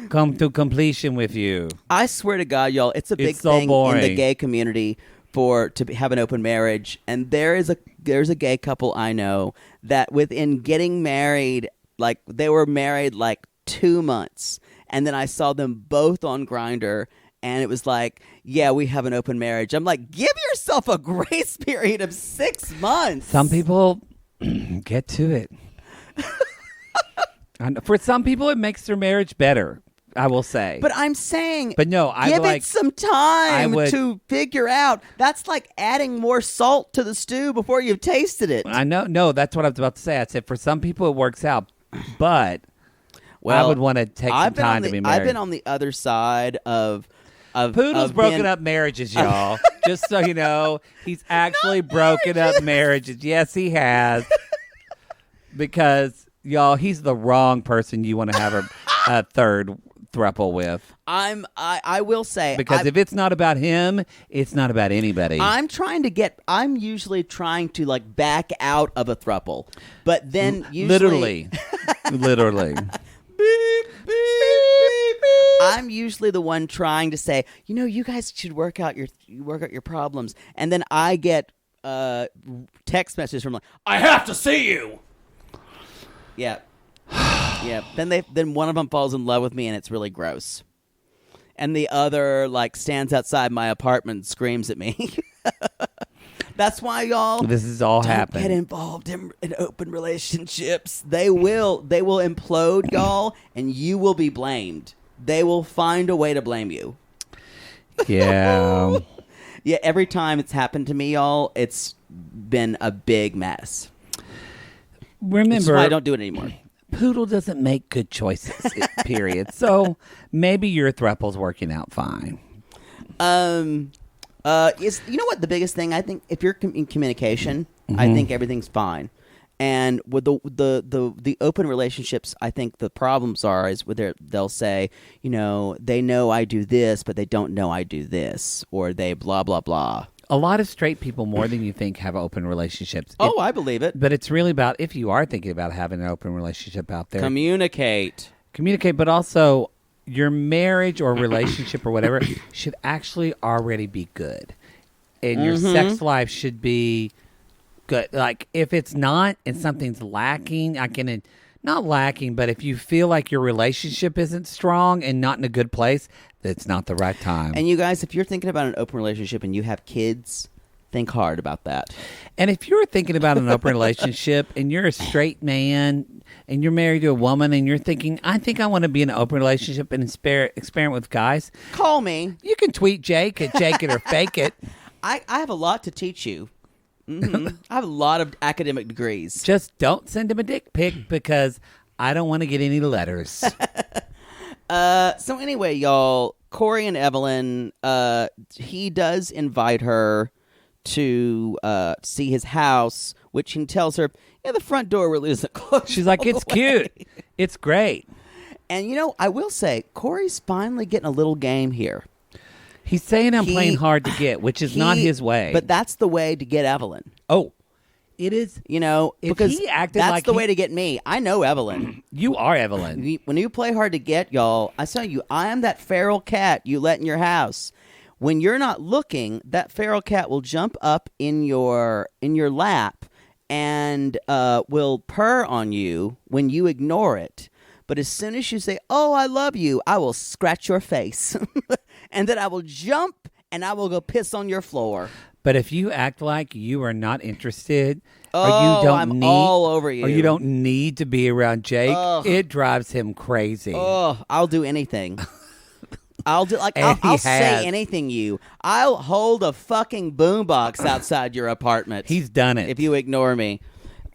come to completion with you. I swear to God, y'all, it's a big so thing boring. in the gay community to have an open marriage. And there's a gay couple I know that within getting married, like they were married like 2 months. And then I saw them both on Grindr. And it was like, yeah, we have an open marriage. I'm like, give yourself a grace period of 6 months. Some people get to it. For some people, it makes their marriage better, I will say. But I'm saying, but no, give it some time to figure out. That's like adding more salt to the stew before you've tasted it. I know. No, that's what I was about to say. I said for some people it works out, but I would want to take some time to be married. I've been on the other side of Poodle's broken up marriages, y'all. Just so you know, he's actually broken up marriages. Yes, he has. Because, y'all, he's the wrong person you want to have a third throuple with. I will say, because if it's not about him, it's not about anybody. I'm usually trying to like back out of a throuple, but then usually literally. I'm usually the one trying to say, you guys should work out your problems, and then I get text messages from like, I have to see you. Yeah. Yeah. Then one of them falls in love with me, and it's really gross. And the other like stands outside my apartment and screams at me. That's why, y'all. This is all happening. Get involved in open relationships. They will implode, y'all, and you will be blamed. They will find a way to blame you. Yeah. Yeah. Every time it's happened to me, y'all, it's been a big mess. Remember, I don't do it anymore. Poodle doesn't make good choices, period. So maybe your throuple's working out fine. You know what the biggest thing I think, if you're in communication, I think everything's fine. And with the open relationships, I think the problems is with they'll say, they know I do this, but they don't know I do this, or they blah blah blah. A lot of straight people, more than you think, have open relationships. I believe it. But it's really about, if you are thinking about having an open relationship out there, communicate, but also your marriage or relationship or whatever should actually already be good. And your sex life should be good. Like, if it's not and something's lacking, not lacking, but if you feel like your relationship isn't strong and not in a good place, it's not the right time. And you guys, if you're thinking about an open relationship and you have kids, think hard about that. And if you're thinking about an open relationship and you're a straight man and you're married to a woman and you're thinking, I think I want to be in an open relationship and experiment with guys, call me. You can tweet Jake at Jake It or Fake It. I have a lot to teach you. I have a lot of academic degrees. Just don't send him a dick pic because I don't want to get any letters. So anyway, y'all, Corey and Evelin, he does invite her to see his house, which he tells her, yeah, the front door really isn't closed. She's like, it's cute. It's great. And, I will say, Corey's finally getting a little game here. He's saying I'm playing hard to get, which is not his way. But that's the way to get Evelin. Oh, it is. Because he acted that's like the way to get me. I know Evelin. You are Evelin. When you play hard to get, y'all, I tell you, I am that feral cat you let in your house. When you're not looking, that feral cat will jump up in your lap and will purr on you when you ignore it. But as soon as you say, oh, I love you, I will scratch your face. And then I will jump and I will go piss on your floor. But if you act like you are not interested, I'm all over you. Or you don't need to be around Jake, it drives him crazy. Oh, I'll do anything. I'll say anything. I'll hold a fucking boombox outside your apartment. He's done it. If you ignore me.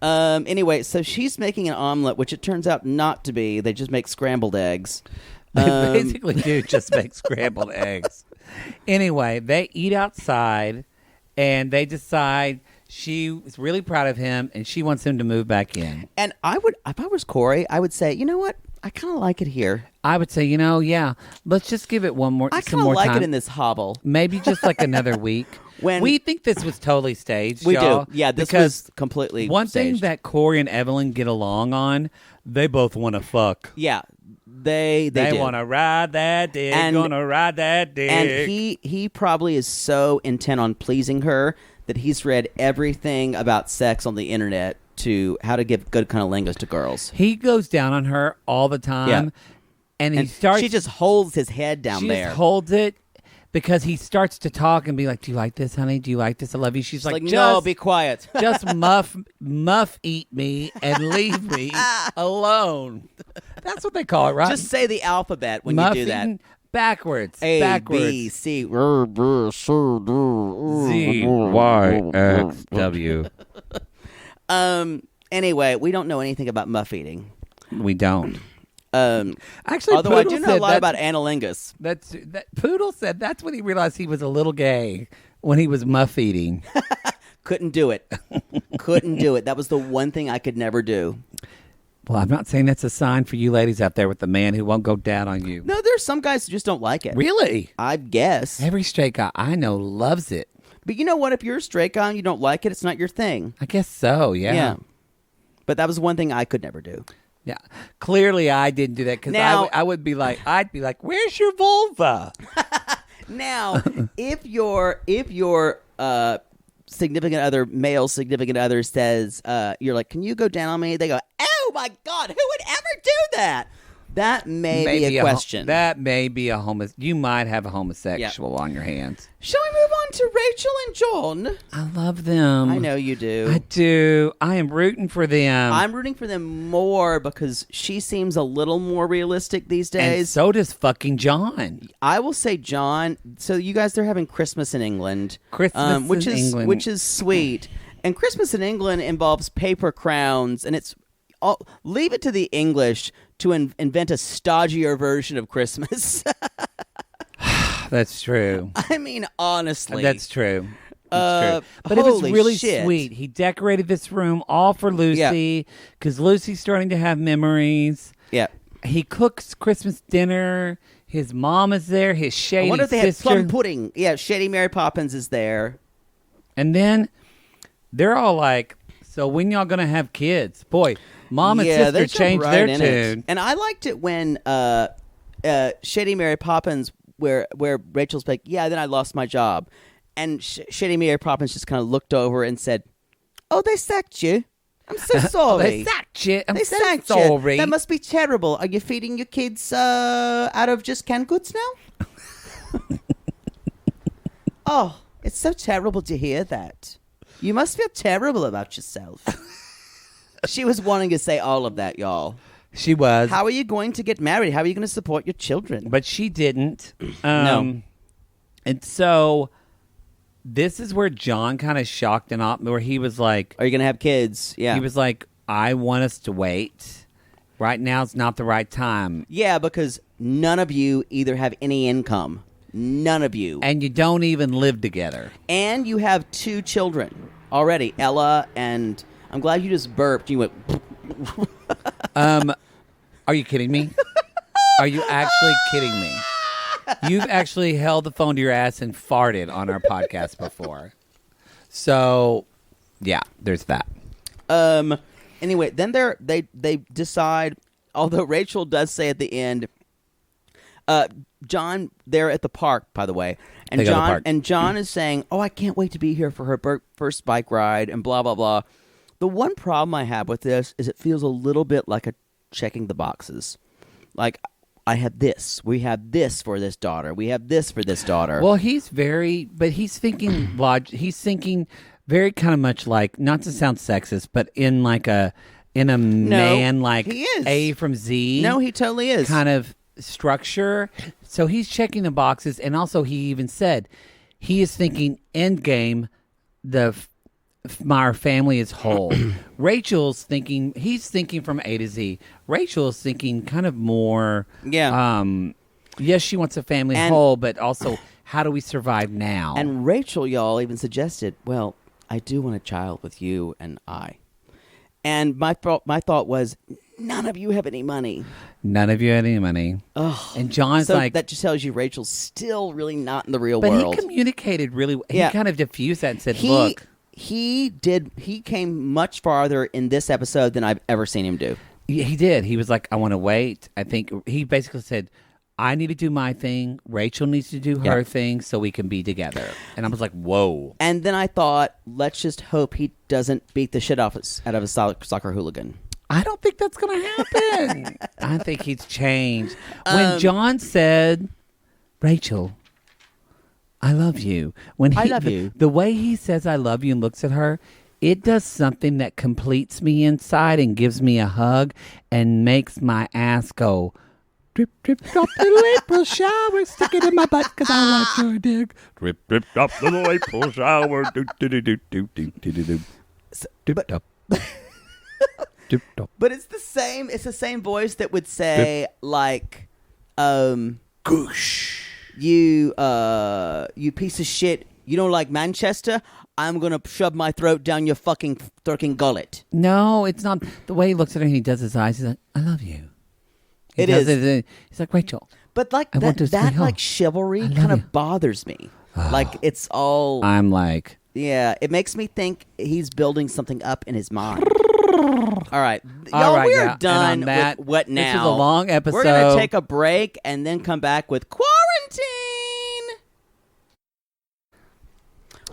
Anyway, so she's making an omelet, which it turns out not to be. They just make scrambled eggs. They basically do just make scrambled eggs. Anyway, they eat outside, and they decide she is really proud of him, and she wants him to move back in. And if I was Corey, I would say, you know what? I kind of like it here. I would say, yeah, let's just give it one more. I kind of like it in this hovel. Maybe just like another week. When we think this was totally staged, we y'all, do. Yeah, this was completely one staged. thing that Corey and Evelin get along on. They both want to fuck. Yeah, they want to ride that dick. Gonna ride that dick. And he probably is so intent on pleasing her that he's read everything about sex on the internet to how to give good cunnilingus to girls. He goes down on her all the time, and she just holds his head down there. She just holds it. Because he starts to talk and be like, do you like this, honey? Do you like this? I love you. She's like, no, be quiet. Just muff eat me and leave me alone. That's what they call it, right? Just say the alphabet when muff you do that. Backwards. A, B, C, Z, Y, X, W. Anyway, we don't know anything about muff eating. We don't. Actually, although I do know a lot about analingus. Poodle said that's when he realized he was a little gay, when he was muff eating. Couldn't do it. Couldn't do it. That was the one thing I could never do. Well, I'm not saying that's a sign for you ladies out there with the man who won't go down on you. No, there's some guys who just don't like it. Really? I guess. Every straight guy I know loves it. But you know what? If you're a straight guy and you don't like it, it's not your thing. I guess so, yeah. But that was one thing I could never do. Yeah, clearly I didn't do that because I'd be like, where's your vulva? Now, if your significant other, male significant other says, you're like, can you go down on me? They go, oh my God, who would ever do that? That may be a question. That may be a you might have a homosexual on your hands. Shall we move on to Rachel and John? I love them. I know you do. I do. I am rooting for them. I'm rooting for them more because she seems a little more realistic these days. And so does fucking John. I will say John. So you guys, they're having Christmas in England. England. Which is sweet. And Christmas in England involves paper crowns, and it's leave it to the English to invent a stodgier version of Christmas. That's true. I mean, honestly. That's true. But it was really sweet. He decorated this room all for Lucy because Lucy's starting to have memories. Yeah. He cooks Christmas dinner. His mom is there. His shady sister. I wonder if they had plum pudding. Yeah, Shady Mary Poppins is there. And then they're all like, so when y'all going to have kids? Boy, Mom and sister changed their tune. And I liked it when Shady Mary Poppins, where Rachel's like, yeah, then I lost my job, and Shady Mary Poppins just kind of looked over and said, "Oh, they sacked you. I'm so sorry. They sacked you. I'm They so sacked sorry. you. That must be terrible. Are you feeding your kids out of just canned goods now?" Oh, it's so terrible to hear that. You must feel terrible about yourself. She was wanting to say all of that, y'all. She was. How are you going to get married? How are you going to support your children? But she didn't. No. And so this is where John kind of shocked and up, where he was like, Are you going to have kids? Yeah. He was like, I want us to wait. Right now is not the right time. Yeah, because none of you either have any income. None of you. And you don't even live together. And you have 2 children already, Ella and... I'm glad you just burped. You went... Are you kidding me? Are you actually kidding me? You've actually held the phone to your ass and farted on our podcast before. So, yeah, there's that. Anyway, then they decide, although Rachel does say at the end, John, they're at the park, by the way, and John is saying, "Oh, I can't wait to be here for her first bike ride," and blah blah blah. The one problem I have with this is it feels a little bit like a checking the boxes. Like, I have this. We have this for this daughter. We have this for this daughter. Well, he's thinking he's thinking very kind of much like, not to sound sexist, but in a man like he is. A from Z. No, he totally is. Kind of structure. So he's checking the boxes, and also he even said he is thinking end game, our family is whole. Rachel's thinking, he's thinking from A to Z. Rachel's thinking kind of more, yes, she wants a family whole, but also, how do we survive now? And Rachel, y'all, even suggested, well, I do want a child with you and I. And my thought was, none of you have any money. None of you have any money. Ugh. And John's so like... that just tells you Rachel's still really not in the real but world. But he communicated really... Yeah. He kind of diffused that and said, look... He came much farther in this episode than I've ever seen him do. He did. He was like, I want to wait. I think he basically said, I need to do my thing. Rachel needs to do her thing so we can be together. And I was like, whoa. And then I thought, let's just hope he doesn't beat the shit out of a soccer hooligan. I don't think that's going to happen. I think he's changed. When John said, Rachel, I love you. I love you. The way he says I love you and looks at her, it does something that completes me inside and gives me a hug and makes my ass go, drip, drip, drop, little April shower, stick it in my butt because I like your dick. Drip, drip, drop, little April shower, do, do, do, do, do, do, do, do, do. Drip, drop. Drip, drop. But it's the same voice that would say, like, goosh. You piece of shit. You don't like Manchester? I'm going to shove my throat down your fucking gullet. No, it's not. The way he looks at her and he does his eyes, he's like, I love you. He's like, Rachel. But like that like chivalry kind of bothers me. Like it's all... I'm like... Yeah, it makes me think he's building something up in his mind. All right. Y'all, we are done with What Now? This is a long episode. We're going to take a break and then come back with Quarantine.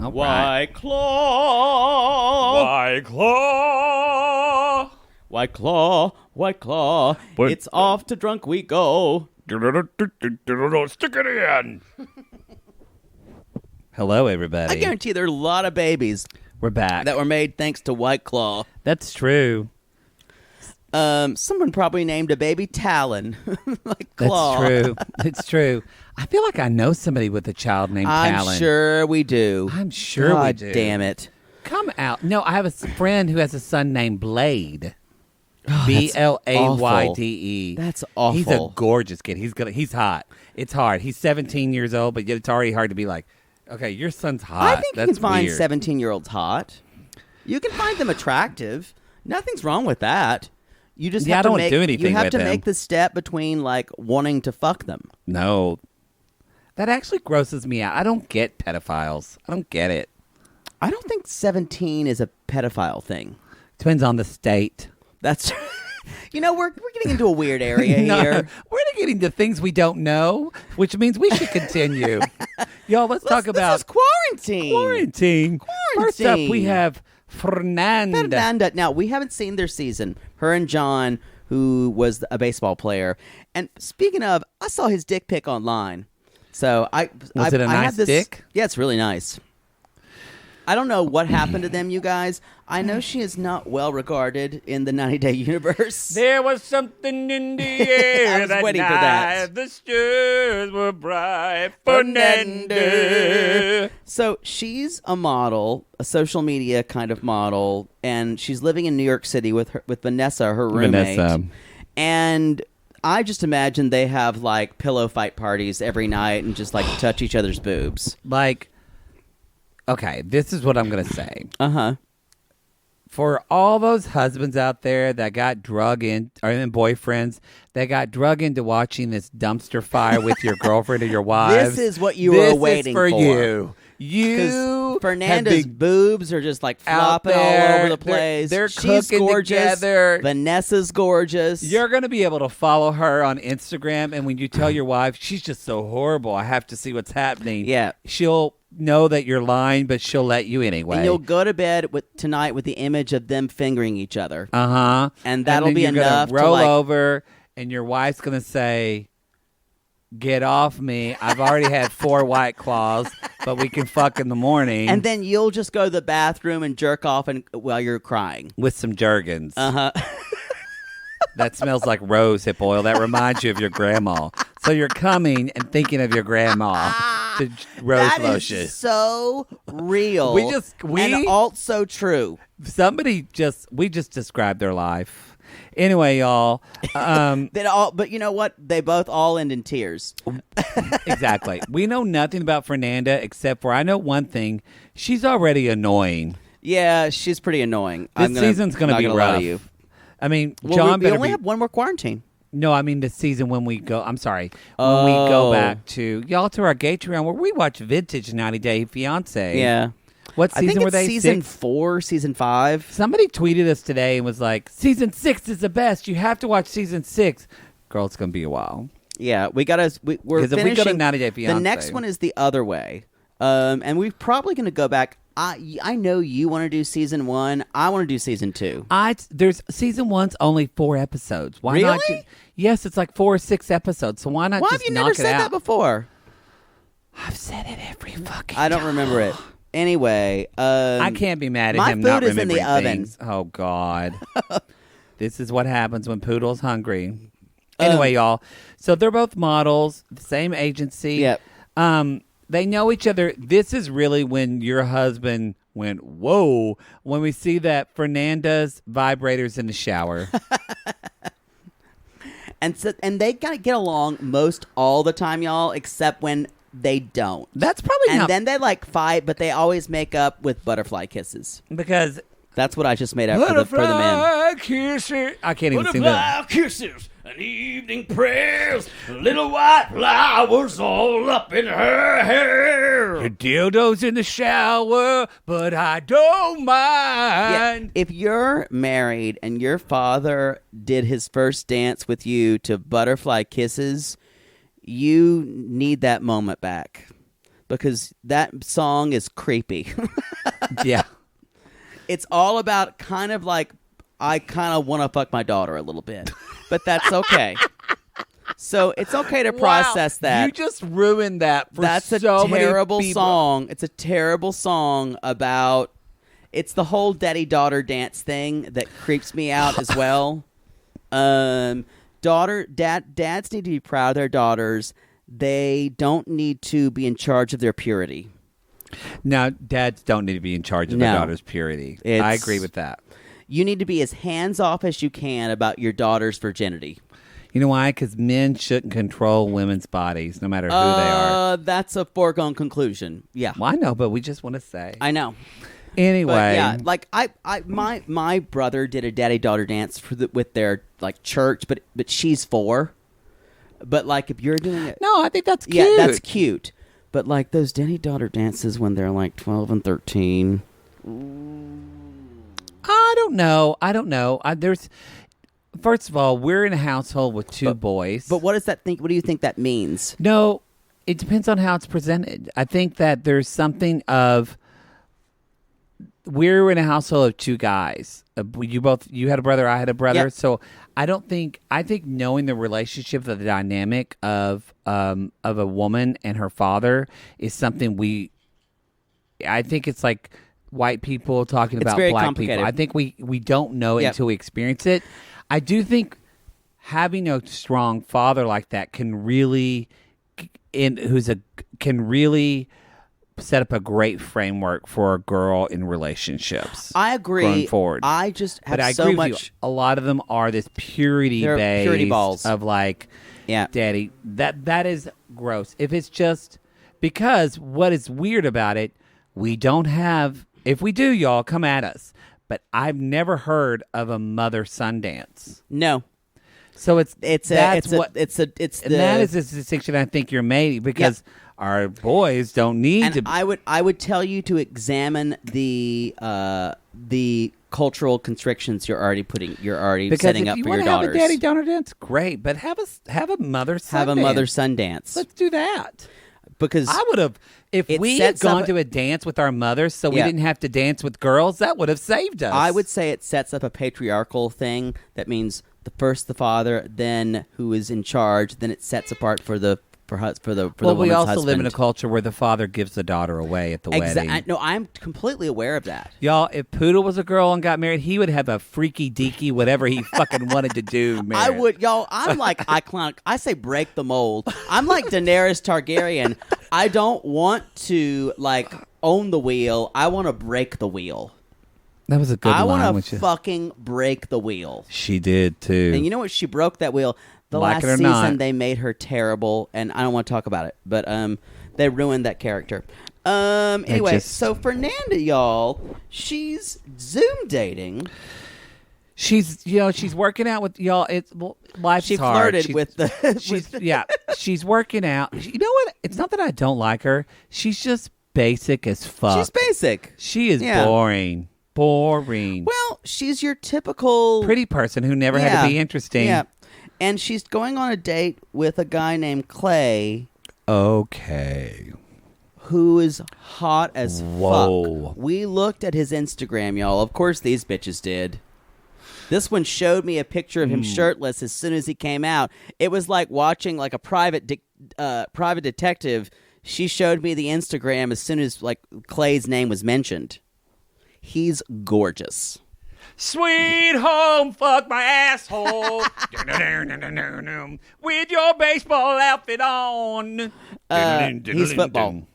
All White Claw. White Claw. White Claw. White Claw. It's off to drunk we go. Stick it in. Hello, everybody. I guarantee there are a lot of babies We're back. that were made thanks to White Claw. That's true. Someone probably named a baby Talon. Like Claw. That's true. It's true. I feel like I know somebody with a child named Talon. I'm sure we do. I'm sure we do. God damn it. Come out. No, I have a friend who has a son named Blade. Oh, Blayde. That's awful. He's a gorgeous kid. He's hot. It's hard. He's 17 years old, but yet it's already hard to be like, okay, your son's hot. I think That's you can find weird. 17-year-olds hot. You can find them attractive. Nothing's wrong with that. You just have to don't make, do anything You have with to them. make the step between like wanting to fuck them. No. That actually grosses me out. I don't get pedophiles. I don't get it. I don't think 17 is a pedophile thing. Depends on the state. That's We're getting into a weird area No, here. we're getting to things we don't know, which means we should continue. Y'all, let's talk about this is quarantine. Quarantine. First up, we have Fernanda. Now, we haven't seen their season. Her and John, who was a baseball player. And speaking of, I saw his dick pic online. So Was it a nice dick? Yeah, it's really nice. I don't know what happened to them, you guys. I know she is not well regarded in the 90-Day universe. There was something in the air. I was waiting for that. The stars were bright. Fernanda. So she's a model, a social media kind of model, and she's living in New York City with Vanessa, her roommate. And I just imagine they have like pillow fight parties every night and just like touch each other's boobs. Like, okay, this is what I'm going to say. Uh-huh. For all those husbands out there that got drug in, or even boyfriends that got drug into watching this dumpster fire with your girlfriend or your wives. This is what you were waiting for. This is for you. You Fernanda's boobs are just like flopping all over the place. They're She's cooking gorgeous. together. Vanessa's gorgeous. You're going to be able to follow her on Instagram, and when you tell your wife, she's just so horrible, I have to see what's happening. Yeah. She'll know that you're lying, but she'll let you anyway. And you'll go to bed tonight with the image of them fingering each other. Uh-huh. And that'll be you're enough gonna roll to over, and your wife's going to say, get off me. I've already had 4 White Claws, but we can fuck in the morning. And then you'll just go to the bathroom and jerk off while you're crying. With some Jergens. Uh-huh. That smells like rose hip oil. That reminds you of your grandma. So you're coming and thinking of your grandma. The rose lotion. That is so real. We and also true. We just described their life. Anyway, y'all. But you know what? They both all end in tears. Exactly. We know nothing about Fernanda except for I know one thing. She's already annoying. Yeah, she's pretty annoying. This season's going to be rough. Lie to you. I mean, Well, John we better only be... have one more quarantine. No, I mean the season when we go... I'm sorry. When we go back to our Gatreon where we watch vintage 90-Day Fiancé. Yeah. What season were they? Season 6? 4, season 5. Somebody tweeted us today and was like, season 6 is the best. You have to watch season 6. Girl, it's going to be a while. Yeah, we're finishing. Because if we go to 90-Day Fiancé... The next one is the other way. And we're probably going to go back. I know you want to do season 1. I want to do season 2. There's season 1's only 4 episodes. Why not? Really? Yes, it's like 4 or 6 episodes. So why not Why just have you knock never it said out? that before? I've said it every fucking I don't time. remember it. Anyway, I can't be mad at my him food not is in the remembering oven. things. Oh, God. This is what happens when Poodle's hungry. Anyway, y'all. So they're both models, the same agency. Yep. They know each other. This is really when your husband went, whoa, when we see that Fernanda's vibrator's in the shower. and they gotta get along most all the time, y'all, except when they don't. That's probably and not... then they like fight, but they always make up with butterfly kisses. Because... That's what I just made up for the men. Kisses. I can't even sing that. Butterfly kisses and evening prayers. Little white flowers all up in her hair. Her dildo's in the shower, but I don't mind. Yeah, if you're married and your father did his first dance with you to Butterfly Kisses, you need that moment back. Because that song is creepy. Yeah. It's all about kind of like, I kind of want to fuck my daughter a little bit. But that's okay. So it's okay to process that. You just ruined that for That's a so terrible many people. song. It's a terrible song about... It's the whole daddy-daughter dance thing that creeps me out as well. Dads need to be proud of their daughters. They don't need to be in charge of their purity. Now, dads don't need to be in charge of their daughter's purity. I agree with that. You need to be as hands-off as you can about your daughter's virginity. You know why? Because men shouldn't control women's bodies, no matter who they are. That's a foregone conclusion. Yeah. Well, I know, but we just want to say. I know. Anyway. But yeah, like my brother did a daddy-daughter dance with their like church, but she's 4. But like if you're doing it... No, I think that's cute. Yeah, that's cute. But like those daddy-daughter dances when they're like 12 and 13... I don't know. first of all, we're in a household with two boys. But what does that think? What do you think that means? No, it depends on how it's presented. I think that there's something of we're in a household of two guys. You had a brother, I had a brother. Yep. So I think knowing the relationship, the dynamic of a woman and her father is something I think it's like white people talking about very black complicated. people. I think we don't know it Yep. until we experience it. I do think having a strong father like that can really set up a great framework for a girl in relationships. I agree. Going forward. I just have But I so agree much. with you. A lot of them are this purity They're base purity balls. of like, Yeah. daddy. That is gross. If it's just because what is weird about it, we don't have. If we do, y'all come at us. But I've never heard of a mother-son dance. No. So And that is a distinction I think you're made because our boys don't need to. I would tell you to examine the cultural constrictions you're already setting up for your daughters. Because if you want to have a daddy-daughter dance, great. But have a mother-son Have a dance. mother-son dance. Let's do that. Because I would have, if we had gone to a dance with our mothers so we didn't have to dance with girls, that would have saved us. I would say it sets up a patriarchal thing. That means the father, then who is in charge, then it sets apart for the woman's husband. We also live in a culture where the father gives the daughter away at the wedding. No, I'm completely aware of that. Y'all, if Poodle was a girl and got married, he would have a freaky deaky whatever he fucking wanted to do. Man. I would, y'all. I'm like iconic. I say break the mold. I'm like Daenerys Targaryen. I don't want to like own the wheel. I want to break the wheel. That was a good line. I want to fucking break the wheel. She did too. And you know what? She broke that wheel. The Like last it or season, not. they made her terrible, and I don't want to talk about it. But they ruined that character. Anyway, so Fernanda, y'all, she's Zoom dating. She's working out with y'all. Life's She hard. flirted with the. She's working out. You know what? It's not that I don't like her. She's just basic as fuck. She's basic. She is boring. Boring. Well, she's your typical Pretty person who never had to be interesting. Yeah, and she's going on a date with a guy named Clay. Okay. Who is hot as Whoa. fuck. We looked at his Instagram, y'all. Of course, these bitches did. This one showed me a picture of him shirtless as soon as he came out. It was like watching like a private detective. She showed me the Instagram as soon as like Clay's name was mentioned. He's gorgeous. Sweet home, fuck my asshole. With your baseball outfit on. He's football.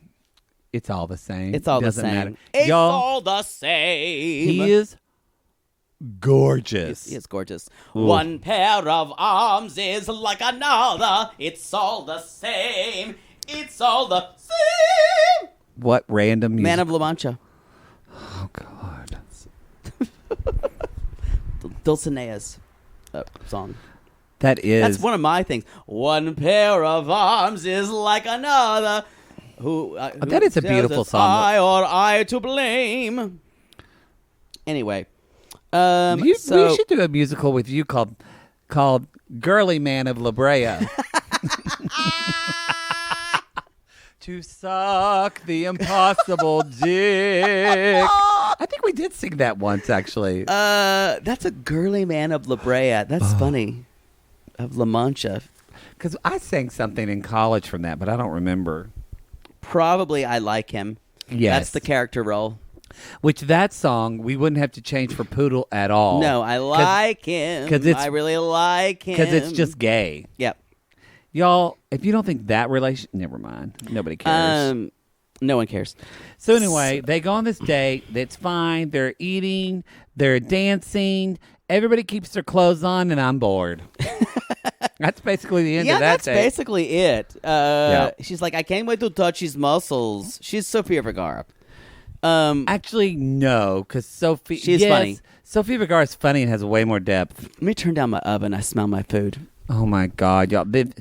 It's all the same. It's all Doesn't the same. matter. It's Y'all, all the same. he is gorgeous. He is gorgeous. Ooh. One pair of arms is like another. It's all the same. It's all the same. What random music? Man of La Mancha. Oh, God. Dulcinea's song. That's one of my things. One pair of arms is like another. That is a beautiful song. I to blame. Anyway, we should do a musical with you called Girly Man of La Brea. To suck the impossible dick. I think we did sing that once, actually. That's a Girly Man of La Brea. That's funny. Of La Mancha. Because I sang something in college from that, but I don't remember. Probably I Like Him. Yes. That's the character role. Which that song, we wouldn't have to change for Poodle at all. No, I like him. I really like him. Because it's just gay. Yep. Y'all, if you don't think that relation, never mind. Nobody cares. No one cares. So anyway, they go on this date. It's fine. They're eating. They're dancing. Everybody keeps their clothes on, and I'm bored. That's basically the end of that that's date. basically it. She's like, I can't wait to touch his muscles. She's Sofia Vergara. Actually, no, because She's funny. Sofia Vergara is funny and has way more depth. Let me turn down my oven. I smell my food. Oh, my God, y'all. This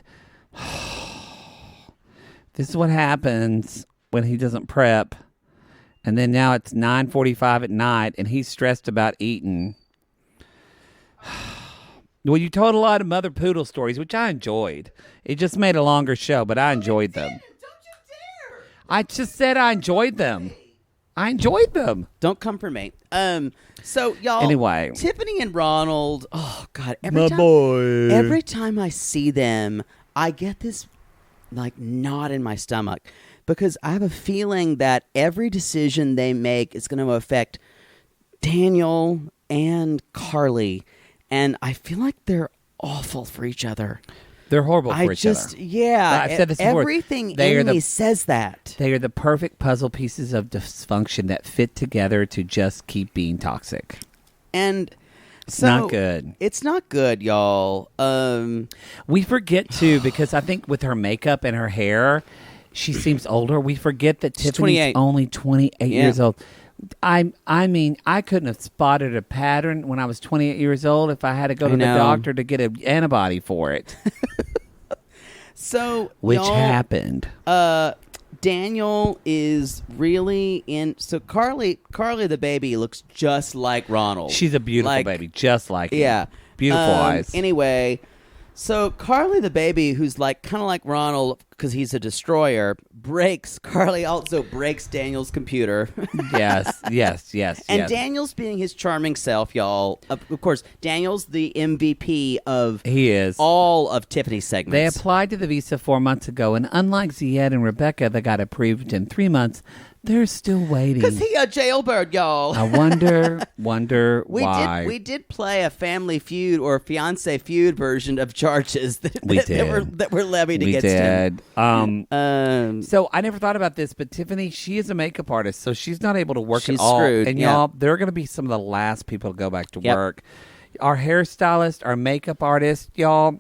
is what happens when he doesn't prep. And then now it's 9:45 at night, and he's stressed about eating. Well, you told a lot of mother poodle stories, which I enjoyed. It just made a longer show, but I enjoyed them. Don't you dare! I just said I enjoyed them. I enjoyed them. Don't come for me. So y'all. Anyway, Tiffany and Ronald. Oh God, boy. Every time I see them, I get this like knot in my stomach because I have a feeling that every decision they make is going to affect Daniel and Carly, and I feel like they're awful for each other. They're horrible for each other. Yeah, I've said this before. Everything in me says that. They are the perfect puzzle pieces of dysfunction that fit together to just keep being toxic. And it's not good. It's not good, y'all. We forget, too, because I think with her makeup and her hair, she seems older. We forget that She's Tiffany's 28. only 28 years old. I mean, I couldn't have spotted a pattern when I was 28 years old if I had to go to the doctor to get an antibody for it. Which happened. Daniel is really in. So Carly the baby looks just like Ronald. She's a beautiful baby, just like him. Yeah, beautiful eyes. Anyway, so Carly the baby, who's like kind of like Ronald because he's a destroyer, Carly also breaks Daniel's computer. yes. And Daniel's being his charming self, y'all. Of course, Daniel's the MVP of all of Tiffany's segments. They applied to the visa 4 months ago, and unlike Zied and Rebecca that got approved in 3 months, they're still waiting. Because he a jailbird, y'all. I wonder why. We did play a family feud or fiancé feud version of charges that were levied against him. So I never thought about this, but Tiffany, she is a makeup artist, so she's not able to work she's at all. Screwed, and y'all, they're going to be some of the last people to go back to work. Our hairstylist, our makeup artist, y'all.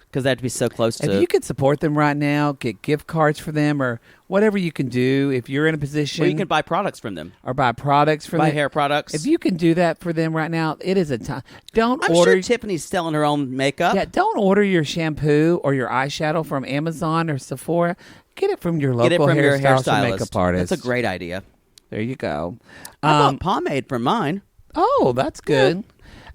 Because they have to be so close to. If you could support them right now, get gift cards for them or whatever you can do. If you're in a position. Or you can buy products from them. Or buy products from them. Buy hair products. If you can do that for them right now, it is a time. I'm sure Tiffany's selling her own makeup. Yeah, don't order your shampoo or your eyeshadow from Amazon or Sephora. Get it from your local hairstylist or makeup artist. That's a great idea. There you go. I bought pomade from mine. Oh, that's good.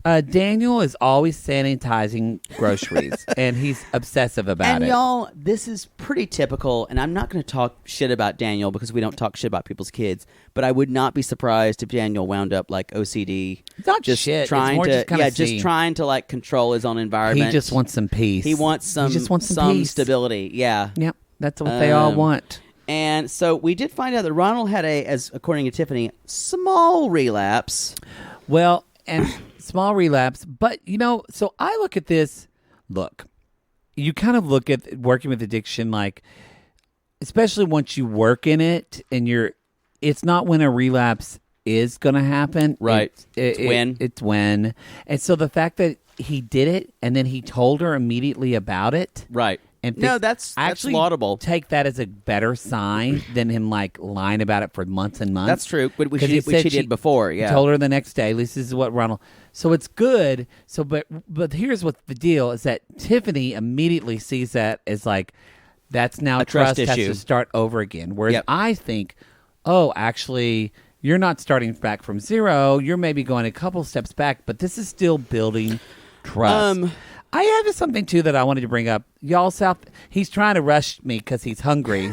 Daniel is always sanitizing groceries, and he's obsessive about it. And y'all, this is pretty typical, and I'm not going to talk shit about Daniel because we don't talk shit about people's kids, but I would not be surprised if Daniel wound up like OCD. It's not just shit. Trying it's more to, just trying to like control his own environment. He just wants some peace. He just wants some peace. Stability. Yeah. Yep. That's what they all want. And so we did find out that Ronald had as according to Tiffany, small relapse. Well, and small relapse, but so I look at this. Look, you kind of look at working with addiction, like, especially once you work in it, and it's not when a relapse is going to happen, right? It's when, and so the fact that he did it and then he told her immediately about it, right? And that's laudable. Take that as a better sign than him like lying about it for months and months. That's true, but which she did before. Yeah, he told her the next day. At least this is what Ronald. So it's good. So, but here's what the deal is that Tiffany immediately sees that as like that's now a trust has issue. To start over again. Whereas I think, oh, actually, you're not starting back from zero. You're maybe going a couple steps back, but this is still building trust. I have something, too, that I wanted to bring up. Y'all, he's trying to rush me because he's hungry.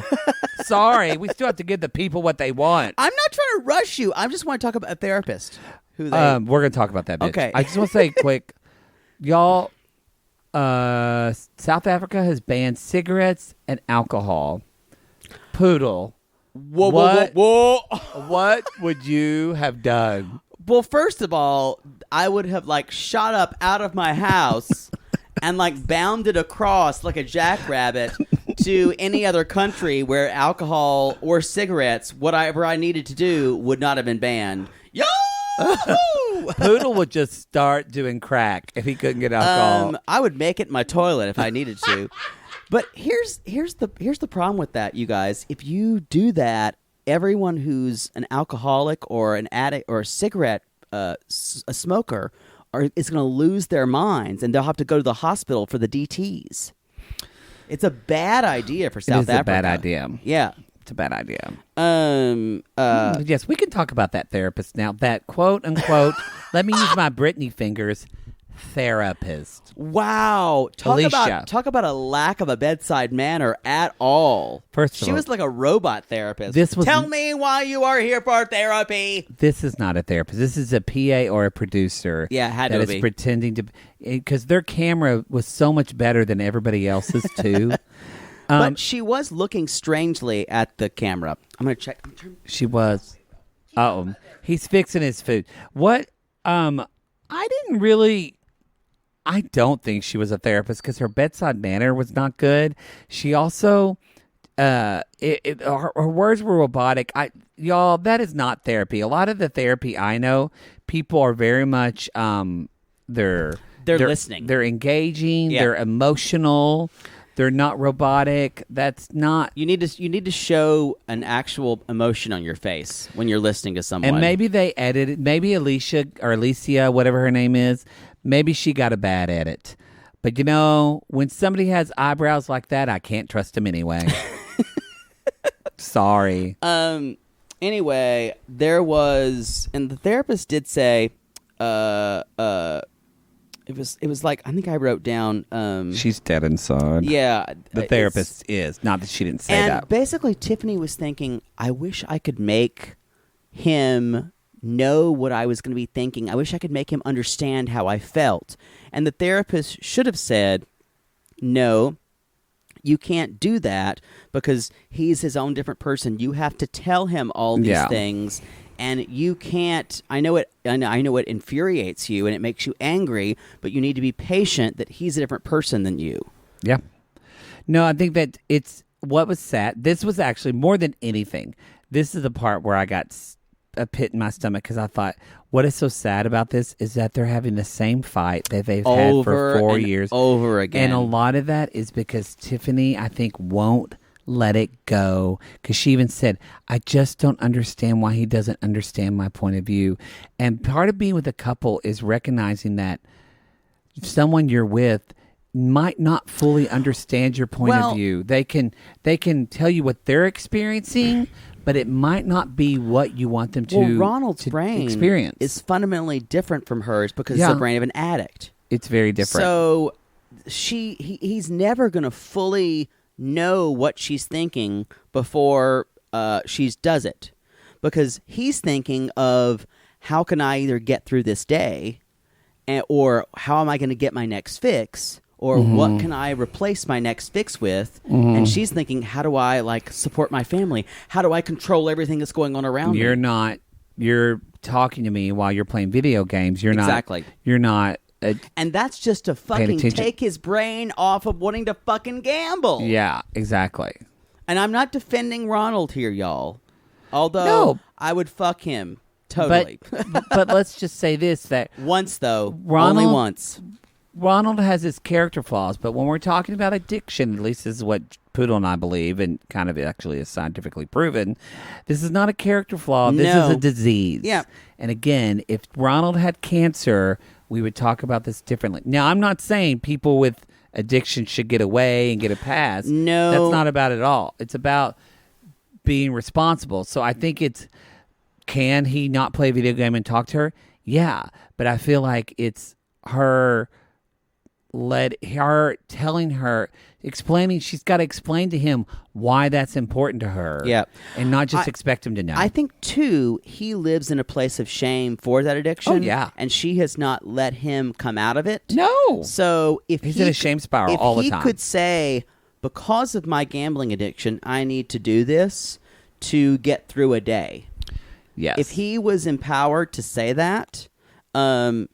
Sorry, we still have to give the people what they want. I'm not trying to rush you. I just want to talk about a therapist. We're going to talk about that, bitch. Okay. I just want to say quick, y'all, South Africa has banned cigarettes and alcohol. Poodle. Whoa. What would you have done? Well, first of all, I would have like shot up out of my house and like bounded across like a jackrabbit to any other country where alcohol or cigarettes, whatever I needed to do, would not have been banned. Yo! Poodle would just start doing crack if he couldn't get alcohol. I would make it in my toilet if I needed to. But here's the problem with that, you guys. If you do that, everyone who's an alcoholic or an addict or a cigarette a smoker is going to lose their minds, and they'll have to go to the hospital for the DTs. It's a bad idea for South Africa. It's a bad idea. Yeah. It's a bad idea. Yes, we can talk about that therapist now. That quote unquote, let me use my Britney fingers, therapist. Wow. Alicia. Talk about a lack of a bedside manner at all. First of she all, was like a robot therapist. Tell me why you are here for therapy. This is not a therapist. This is a PA or a producer. Yeah, had to that be. is pretending to, because their camera was so much better than everybody else's too. But she was looking strangely at the camera. I'm going to check. She was. Uh-oh. He's fixing his food. What? I don't think she was a therapist because her bedside manner was not good. She also, her words were robotic. Y'all, that is not therapy. A lot of the therapy I know, people are very much, they're listening. They're engaging. Yeah. They're emotional. They're not robotic. That's not. You need to show an actual emotion on your face when you're listening to someone. And maybe they edited. Maybe Alicia, whatever her name is, maybe she got a bad edit. But when somebody has eyebrows like that, I can't trust them anyway. Sorry. Anyway, there was, and the therapist did say, It was like, I think I wrote down... she's dead inside. Yeah. The therapist is. Not that she didn't say and that. And basically, Tiffany was thinking, I wish I could make him know what I was going to be thinking. I wish I could make him understand how I felt. And the therapist should have said, no, you can't do that because he's his own different person. You have to tell him all these things. And you can't. I know it infuriates you and it makes you angry, but you need to be patient that he's a different person than you. Yeah. No, I think that it's what was sad. This was actually more than anything. This is the part where I got a pit in my stomach because I thought, what is so sad about this is that they're having the same fight that they've had for 4 years over again, and a lot of that is because Tiffany, I think, won't let it go, because she even said, I just don't understand why he doesn't understand my point of view. And part of being with a couple is recognizing that someone you're with might not fully understand your point of view. They can tell you what they're experiencing, but it might not be what you want them to. Well, Ronald's brain experience is fundamentally different from hers because it's the brain of an addict. It's very different. So he's never going to fully know what she's thinking before she does it, because he's thinking of how can I either get through this day, or how am I going to get my next fix, or what can I replace my next fix with, and she's thinking, how do I support my family? How do I control everything that's going on around me? You're talking to me while you're playing video games. You're not. And that's just to fucking take his brain off of wanting to fucking gamble. Yeah, exactly. And I'm not defending Ronald here, y'all. Although I would fuck him totally. But let's just say this: that once though, only once. Ronald has his character flaws, but when we're talking about addiction, at least this is what Poodle and I believe, and kind of actually is scientifically proven, this is not a character flaw. This is a disease. Yeah. And again, if Ronald had cancer, we would talk about this differently. Now, I'm not saying people with addiction should get away and get a pass. No. That's not about it at all. It's about being responsible. So I think can he not play a video game and talk to her? Yeah. But I feel like it's telling her, explaining, she's got to explain to him why that's important to her. Yeah. And not just expect him to know. I think, too, he lives in a place of shame for that addiction. Oh, yeah. And she has not let him come out of it. No. So if he's in a shame spiral all the time. If he could say, because of my gambling addiction, I need to do this to get through a day. Yes. If he was empowered to say that, to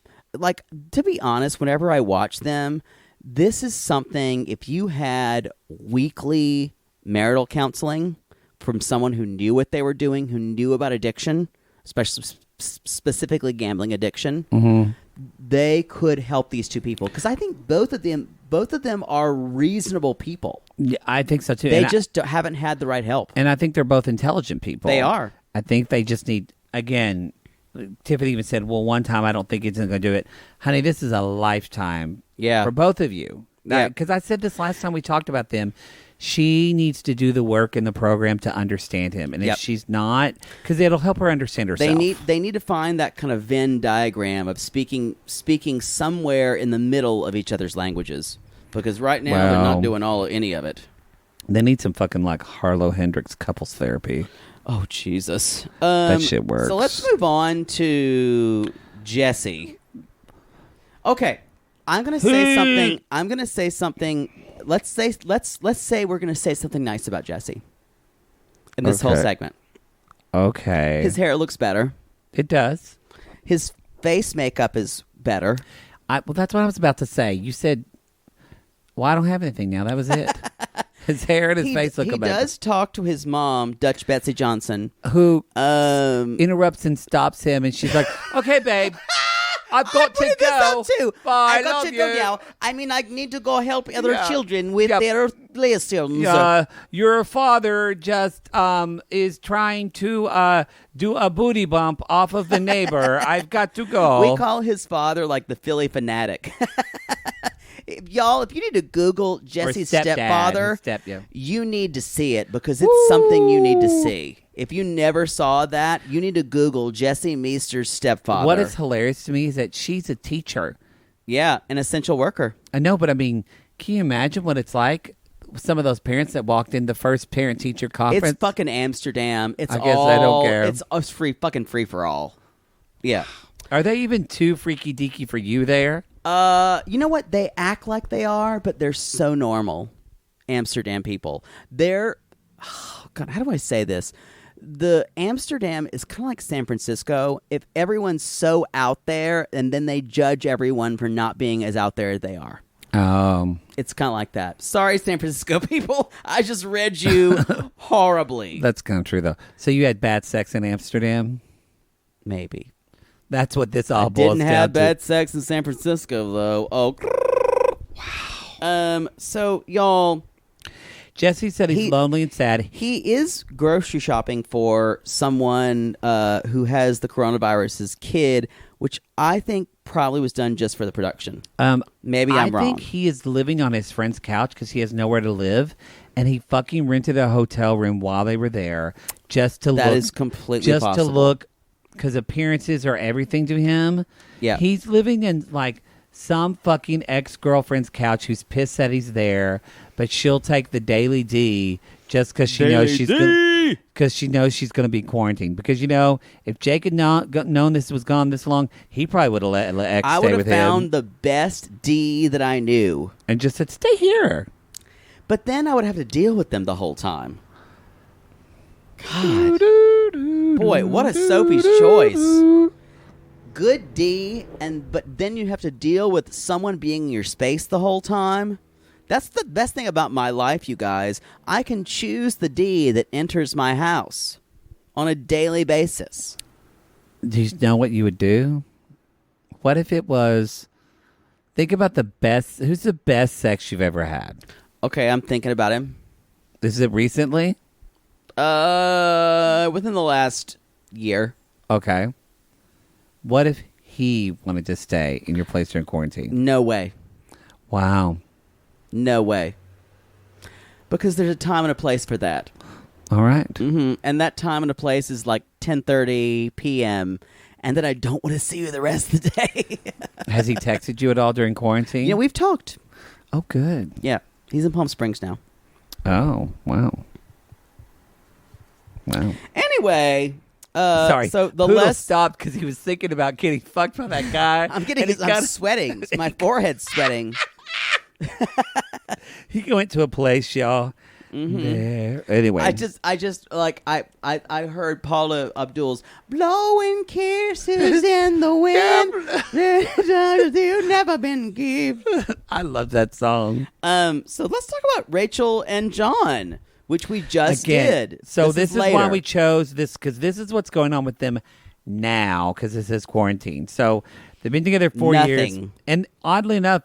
be honest, whenever I watch them, this is something, if you had weekly marital counseling from someone who knew what they were doing, who knew about addiction, especially specifically gambling addiction, they could help these two people. Because I think both of them are reasonable people. Yeah, I think so too. They haven't had the right help. And I think they're both intelligent people. They are. I think they just need, again, Tiffany even said, well, one time I don't think he's going to do it. Honey, this is a lifetime for both of you. Yeah. Because I said this last time we talked about them. she needs to do the work in the program to understand him. And if she's not, because it'll help her understand herself. They need to find that kind of Venn diagram of speaking somewhere in the middle of each other's languages. Because right now they're not doing any of it. They need some fucking like Harlow Hendricks couples therapy. Oh, Jesus. That shit works. So let's move on to Jesse. Okay. I'm going to say something. Let's say we're going to say something nice about Jesse in this whole segment. Okay. His hair looks better. It does. His face makeup is better. Well, that's what I was about to say. You said, well, I don't have anything now. That was it. His hair and his face look better. He does talk to his mom, Dutch Betsy Johnson, who interrupts and stops him, and she's like, "Okay, babe, I've got to go. Too. Bye, I got to go now. I mean, I need to go help other children with their lessons. Your father just is trying to do a booty bump off of the neighbor. I've got to go." We call his father like the Philly fanatic. Y'all, if you need to Google Jesse's stepfather, you need to see it because it's something you need to see. If you never saw that, you need to Google Jesse Meester's stepfather. What is hilarious to me is that she's a teacher. Yeah, an essential worker. I know, but I mean, can you imagine what it's like? Some of those parents that walked in the first parent-teacher conference. It's fucking Amsterdam. I guess I don't care. It's free for all. Yeah. Are they even too freaky deaky for you there? You know what? They act like they are, but they're so normal. Amsterdam people. They're, oh God, how do I say this? The Amsterdam is kind of like San Francisco. If everyone's so out there, and then they judge everyone for not being as out there as they are. It's kind of like that. Sorry, San Francisco people. I just read you horribly. That's kind of true, though. So you had bad sex in Amsterdam? Maybe. That's what this all boils down to. Didn't have bad sex in San Francisco, though. Oh, wow. So, y'all... Jesse said he's lonely and sad. He is grocery shopping for someone who has the coronavirus's kid, which I think probably was done just for the production. Maybe I'm wrong. I think he is living on his friend's couch because he has nowhere to live, and he fucking rented a hotel room while they were there just to look. That is completely possible. Just to look, because appearances are everything to him. Yeah. He's living in, like, some fucking ex-girlfriend's couch who's pissed that he's there, but she'll take the daily D just because she knows she's going to be quarantined. Because, you know, if Jake had known this was gone this long, he probably would have let X stay with him. I would have found the best D that I knew. And just said, stay here. But then I would have to deal with them the whole time. God. Boy, what a Sophie's choice. Good D, but then you have to deal with someone being in your space the whole time. That's the best thing about my life, you guys. I can choose the D that enters my house on a daily basis. Do you know what you would do? What if it was... Think about the best... Who's the best sex you've ever had? Okay, I'm thinking about him. Is it recently? Within the last year. Okay. What if he wanted to stay in your place during quarantine? No way. Wow. No way. Because there's a time and a place for that. All right. Mm-hmm. And that time and a place is like 10:30 p.m. And then I don't want to see you the rest of the day. Has he texted you at all during quarantine? Yeah, we've talked. Oh, good. Yeah. He's in Palm Springs now. Oh, wow. Wow. Anyway... Sorry. So the Poodle stopped because he was thinking about getting fucked by that guy. I'm sweating. My forehead's sweating. He went to a place, y'all. Mm-hmm. There. Anyway, I just I heard Paula Abdul's blowing kisses in the wind. You've never been given. I love that song. So let's talk about Rachel and John. Which we just did. So this is why we chose this, because this is what's going on with them now, because this is quarantine. So they've been together 4 years. And oddly enough,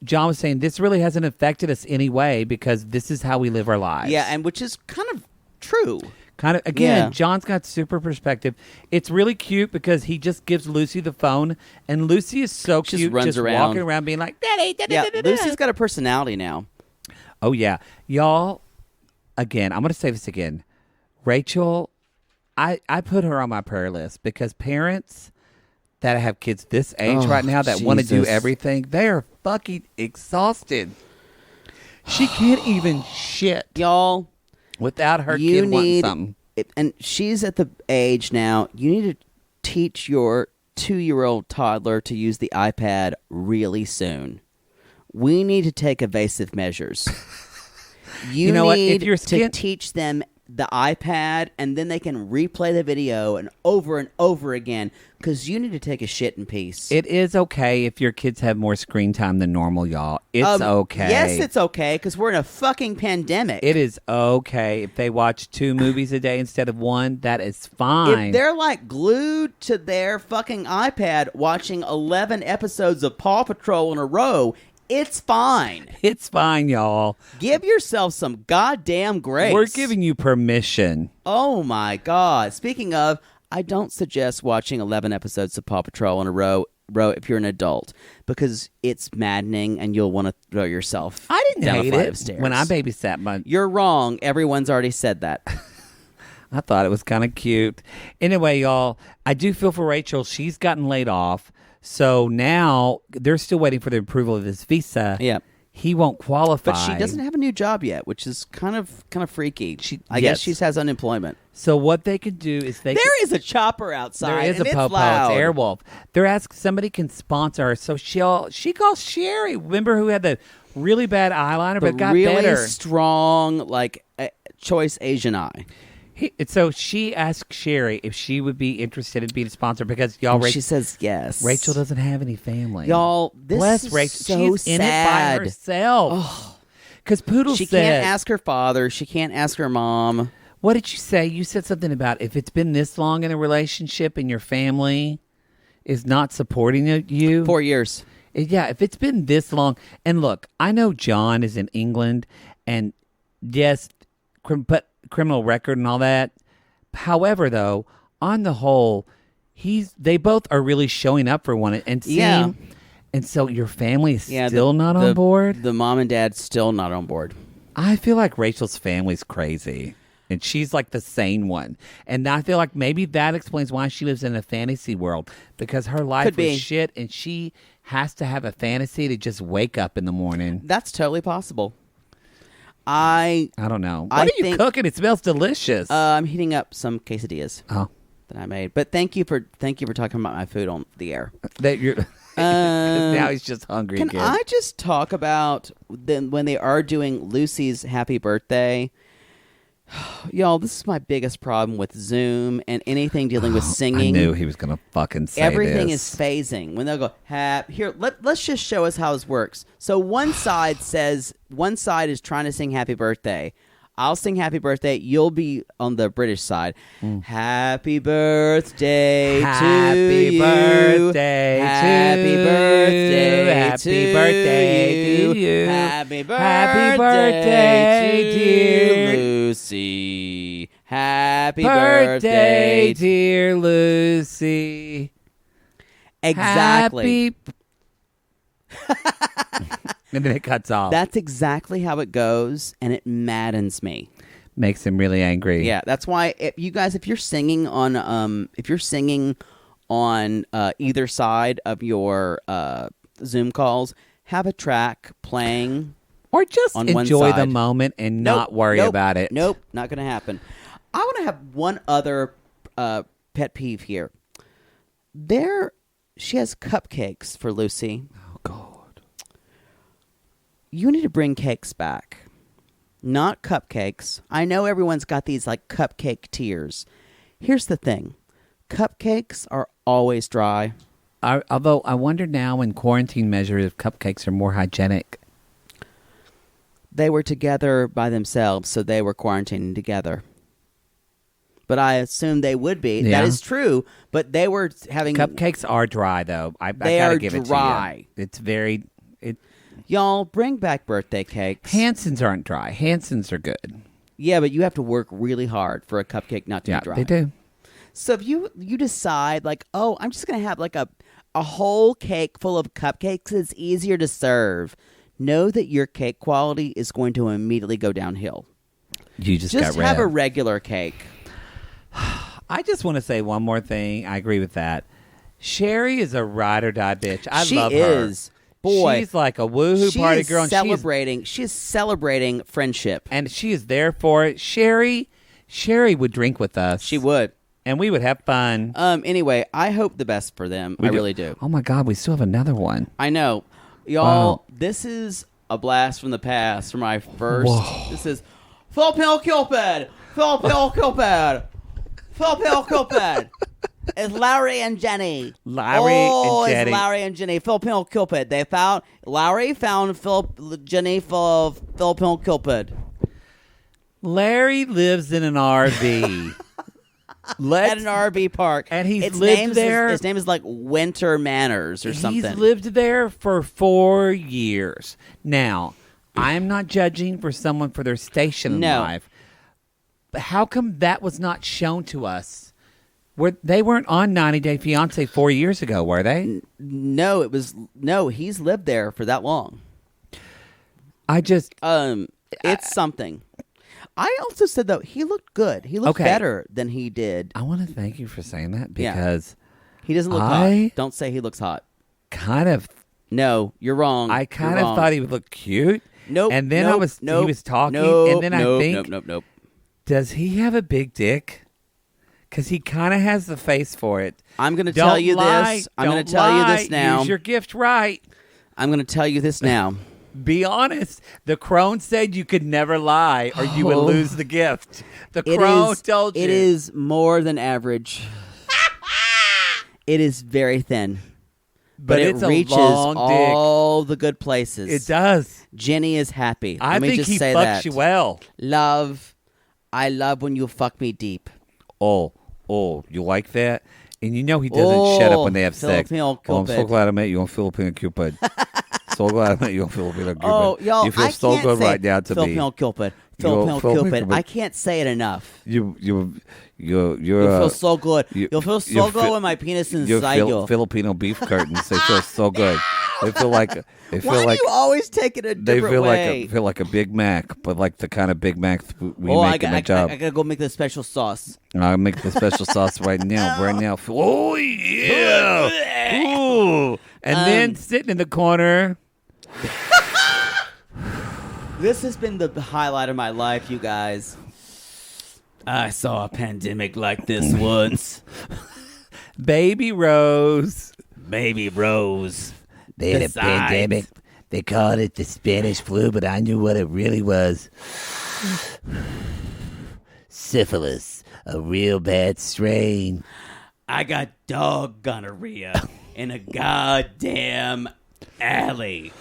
John was saying, this really hasn't affected us anyway, because this is how we live our lives. Yeah, and which is kind of true. Again, John's got super perspective. It's really cute because he just gives Lucy the phone, and Lucy is so cute, just runs around. walking around being like, Daddy, Lucy's got a personality now. Oh, yeah. Y'all, again, I'm going to say this again. Rachel, I put her on my prayer list because parents that have kids this age right now that want to do everything, they are fucking exhausted. She can't even shit. Y'all. Without her kid wanting something. And she's at the age now, you need to teach your 2-year-old toddler to use the iPad really soon. We need to take evasive measures. You know need what? If you're to teach them the iPad, and then they can replay the video and over again, because you need to take a shit in peace. It is okay if your kids have more screen time than normal, y'all. It's okay. Yes, it's okay, because we're in a fucking pandemic. It is okay if they watch 2 movies a day instead of 1. That is fine. If they're like glued to their fucking iPad watching 11 episodes of Paw Patrol in a row, it's fine. It's fine, y'all. Give yourself some goddamn grace. We're giving you permission. Oh, my God. Speaking of, I don't suggest watching 11 episodes of Paw Patrol in a row if you're an adult, because it's maddening and you'll want to throw yourself I didn't down hate a flight it of stairs. when I babysat my... You're wrong. Everyone's already said that. I thought it was kind of cute. Anyway, y'all, I do feel for Rachel. She's gotten laid off. So now they're still waiting for the approval of his visa. Yeah. He won't qualify. But she doesn't have a new job yet, which is kind of freaky. I guess she has unemployment. So what they could do is there is a chopper outside. There is and a popo. It's Airwolf. They're asking somebody can sponsor her. So she calls Sherry. Remember who had the really bad eyeliner but got really better? Strong, like choice Asian eye. So she asked Sherry if she would be interested in being a sponsor because y'all. She says yes. Rachel doesn't have any family. Y'all, this bless is Rachel. so She's sad. in it by herself. Because Poodle she said, can't ask her father. She can't ask her mom. What did you say? You said something about if it's been this long in a relationship and your family is not supporting you. 4 years. Yeah, if it's been this long. And look, I know John is in England and yes, but criminal record and all that. However, though, on the whole, they both are really showing up for one and seeing. Yeah. And so your family is still not on board? The mom and dad still not on board. I feel like Rachel's family's crazy. And she's like the sane one. And I feel like maybe that explains why she lives in a fantasy world. Because her life is shit and she has to have a fantasy to just wake up in the morning. That's totally possible. I don't know. What are you cooking? It smells delicious. I'm heating up some quesadillas that I made. But thank you for talking about my food on the air. Now he's just hungry Can again. I just talk about when they are doing Lucy's happy birthday? Y'all, this is my biggest problem with Zoom and anything dealing with singing. I knew he was going to fucking say Everything this. is phasing. When they'll go, here, let's just show us how this works. So one side is trying to sing happy birthday. I'll sing happy birthday. You'll be on the British side. Happy birthday to you. Happy birthday to you. Happy birthday, dear Lucy. Happy birthday, dear Lucy. Exactly. And then it cuts off. That's exactly how it goes, and it maddens me. Makes him really angry. Yeah, that's why if you're singing on either side of your Zoom calls, have a track playing, or just on enjoy one side. the moment and not worry about it. Nope, not going to happen. I want to have one other pet peeve here. She has cupcakes for Lucy. Oh God. You need to bring cakes back. Not cupcakes. I know everyone's got these like cupcake tiers. Here's the thing. Cupcakes are always dry. Although I wonder now in quarantine measures if cupcakes are more hygienic. They were together by themselves, so they were quarantining together. But I assume they would be. Yeah. That is true. But they were having... Cupcakes are dry, though. I They gotta are give it dry. to you. It's very... Y'all, bring back birthday cakes. Hansons aren't dry. Hansons are good. Yeah, but you have to work really hard for a cupcake not to be dry. They do. So if you decide, like, oh, I'm just going to have, like, a whole cake full of cupcakes, it's easier to serve. know that your cake quality is going to immediately go downhill. You just got have red. a regular cake. I just want to say one more thing. I agree with that. Sherry is a ride or die bitch. She love her. is. Boy, she's like a woohoo party girl. She's celebrating friendship, and she is there for it. Sherry would drink with us. She would, and we would have fun. Anyway, I hope the best for them. I really do. Oh my God, we still have another one. I know, y'all. This is a blast from the past. From my first. Whoa. This is Philippine Cupid. It's Larry and Jenny. It's Larry and Jenny. Filipino Cupid. Larry found Jenny for Filipino Cupid. Larry lives in an RV. At an RV park. And lived there. His name is like Winter Manners or something. He's lived there for 4 years. Now, I'm not judging for someone for their station in life. But how come that was not shown to us? They weren't on 90 Day Fiancé 4 years ago, were they? No, he's lived there for that long. It's something. I also said, though, he looked good. He looked better than he did. I want to thank you for saying that because he doesn't look hot. Don't say he looks hot. Kind of. No, you're wrong. I kind of thought he would look cute. Nope. And then he was talking, and then I think, nope. Does he have a big dick? Because he kind of has the face for it. I'm going to tell you this. I'm going to tell you this now. Use your gift right. I'm going to tell you this now. Be honest. The crone said you could never lie or you would lose the gift. The crone told you. It is more than average. It is very thin. But it reaches all the good places. It does. Jenny is happy. I Let me think just he say fucks that. you well. I love when you fuck me deep. Oh, you like that? And you know he doesn't shut up when they have sex. Filipino I'm so Cupid. glad I met you on Filipino Cupid. So glad I met you on Filipino Cupid. Oh, y'all, you feel so good right now to Filipino me. Cupid. Filipino Cupid. I can't say it enough. You'll feel so good. You'll feel so good when my penis is inside you. Filipino beef curtains. They feel so good. They feel like Why do you always take it a different way? They feel like a Big Mac, but like the kind of Big Mac we make in the job. I gotta go make the special sauce. I'll make the special sauce right now. Oh yeah! Ooh. And then sitting in the corner. This has been the highlight of my life, you guys. I saw a pandemic like this once. Baby Rose. They had a pandemic. They called it the Spanish flu, but I knew what it really was. Syphilis, a real bad strain. I got dog gonorrhea in a goddamn alley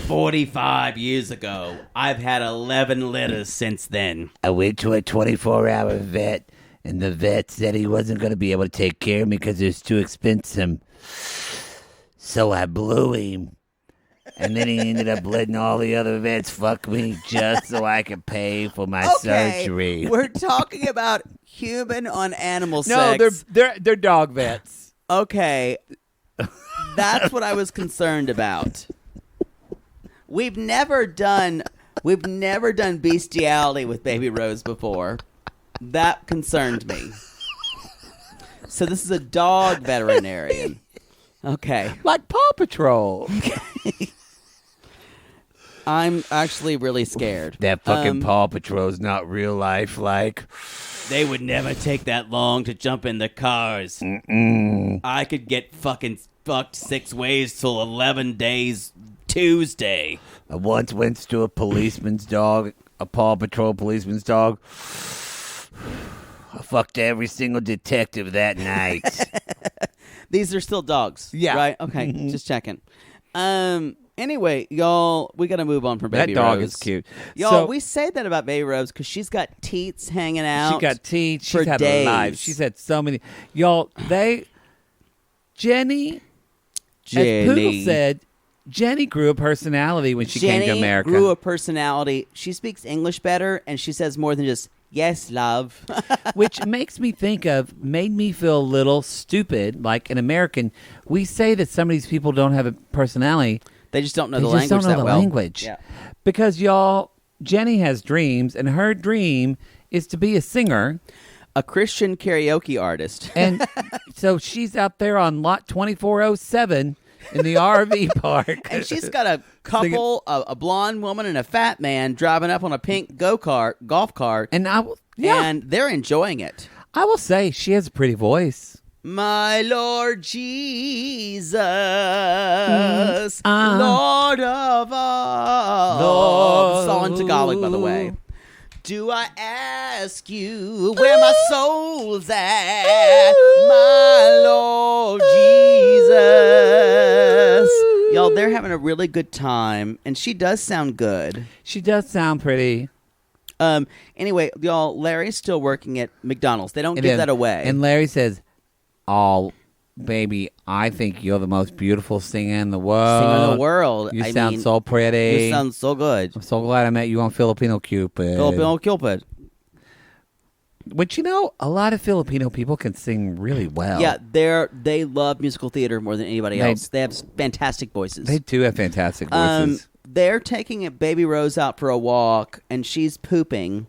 45 years ago. I've had 11 litters since then. I went to a 24-hour vet, and the vet said he wasn't going to be able to take care of me because it was too expensive. So I blew him. And then he ended up letting all the other vets fuck me just so I could pay for my surgery. We're talking about human on animal sex. No, they're dog vets. Okay. That's what I was concerned about. We've never done bestiality with Baby Rose before. That concerned me. So this is a dog veterinarian. Okay. Like Paw Patrol. Okay. I'm actually really scared. That fucking Paw Patrol's not real life like. They would never take that long to jump in the cars. I could get fucking fucked 6 ways till 11 days Tuesday. I once went to a policeman's dog, a Paw Patrol policeman's dog. I fucked every single detective that night. These are still dogs. Yeah. Right? Okay, just checking. Anyway, y'all, we got to move on from Baby Rose. That dog is cute. Y'all, we say that about Baby Rose because she's got teats hanging out. She got teeth. for She's had days. a life. She's had so many. Y'all, Jenny, as Poodle said, Jenny grew a personality when she came to America. Jenny grew a personality. She speaks English better, and she says more than just, yes, love. Which made me feel a little stupid. Like an American, we say that some of these people don't have a personality. They just don't know They the just language don't know that the well. language. Yeah. Because, y'all, Jenny has dreams, and her dream is to be a singer. A Christian karaoke artist. And so she's out there on lot 2407 in the RV park. And she's got a couple, a blonde woman and a fat man driving up on a pink golf cart. And And they're enjoying it. I will say she has a pretty voice. My Lord Jesus, Lord of all. It's all in Tagalog, by the way. Do I ask you where my soul's at, my Lord Jesus? Y'all, they're having a really good time, and she does sound good. She does sound pretty. Anyway, y'all, Larry's still working at McDonald's. They don't give that away. And Larry says, "Oh, baby, I think you're the most beautiful singer in the world. You sound so pretty. You sound so good. I'm so glad I met you on Filipino Cupid." Filipino Cupid. Which, a lot of Filipino people can sing really well. Yeah, they love musical theater more than anybody else. They have fantastic voices. They do have fantastic voices. They're taking Baby Rose out for a walk, and she's pooping.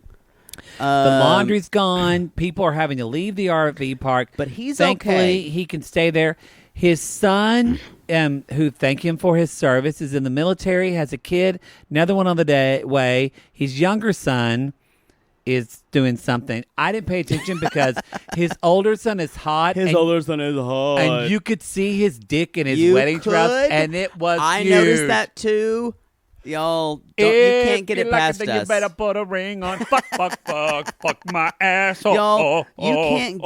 The laundry's gone. People are having to leave the RV park. But he's Thankfully, okay. he can stay there. His son, who thank him for his service, is in the military, has a kid. Another one on the way. His younger son is doing something. I didn't pay attention because his older son is hot. older son is hot. And you could see his dick in his wedding dress, and it was I huge. noticed that too. Y'all, you can't get it past us. You better put a ring on. Fuck my ass. Y'all, you can't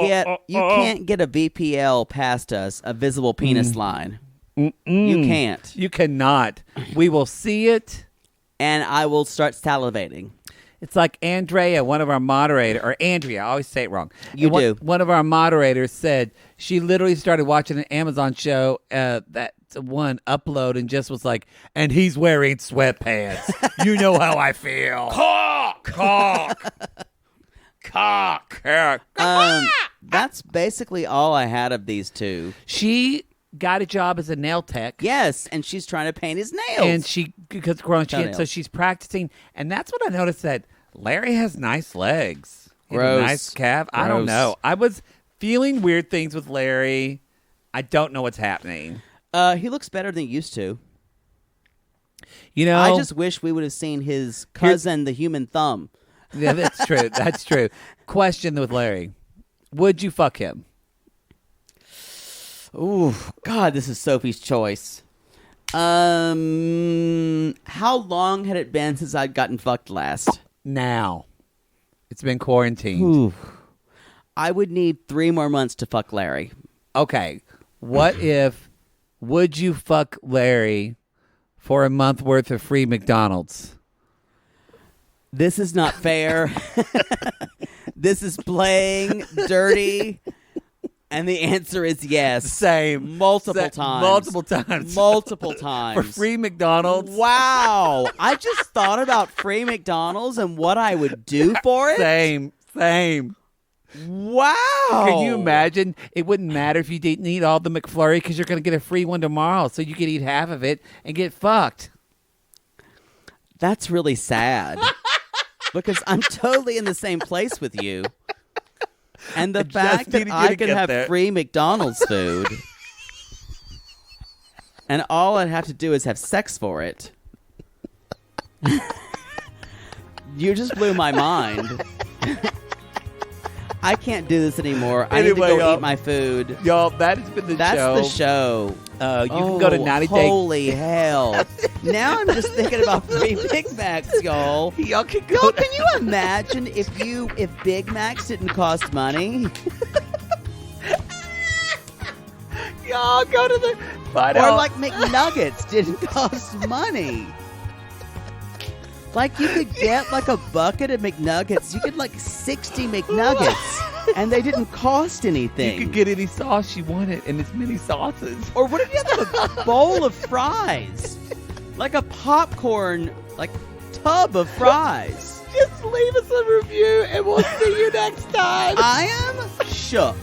get a VPL past us, a visible penis line. You can't. You cannot. We will see it, and I will start salivating. It's like Andrea, one of our moderators, or Andrea, I always say it wrong. You do. One of our moderators said she literally started watching an Amazon show that one upload and just was like, and he's wearing sweatpants. You know how I feel. Cock. That's basically all I had of these two. She got a job as a nail tech. Yes, and she's trying to paint his nails. And because so she's practicing. And that's what I noticed, that Larry has nice legs. Gross. Nice calf. I don't know. I was feeling weird things with Larry. I don't know what's happening. He looks better than he used to. I just wish we would have seen his cousin, the human thumb. Yeah, that's true. That's true. Question with Larry. Would you fuck him? Ooh, God, this is Sophie's choice. How long had it been since I'd gotten fucked last? Now. It's been quarantined. Ooh. I would need 3 more months to fuck Larry. Okay. What if, would you fuck Larry for a month worth of free McDonald's? This is not fair. This is playing dirty. And the answer is yes. Same. Multiple times. Multiple times. For free McDonald's? Wow. I just thought about free McDonald's and what I would do for it. Same. Wow. Can you imagine? It wouldn't matter if you didn't eat all the McFlurry because you're going to get a free one tomorrow, so you could eat half of it and get fucked. That's really sad. Because I'm totally in the same place with you. And the fact that I could have free McDonald's food and all I'd have to do is have sex for it. You just blew my mind. I can't do this anymore. I need to go eat my food. Y'all, that has been That's the show. You can go to 90 Day. Holy hell. Now I'm just thinking about free Big Macs, y'all. Y'all can go. Y'all, can you imagine if Big Macs didn't cost money? Y'all go to the... Or like McNuggets didn't cost money. Like you could get like a bucket of McNuggets. You could like 60 McNuggets. And they didn't cost anything. You could get any sauce you wanted and as many sauces. Or what if you have a bowl of fries? Like a popcorn, like tub of fries. Just leave us a review and we'll see you next time. I am shook.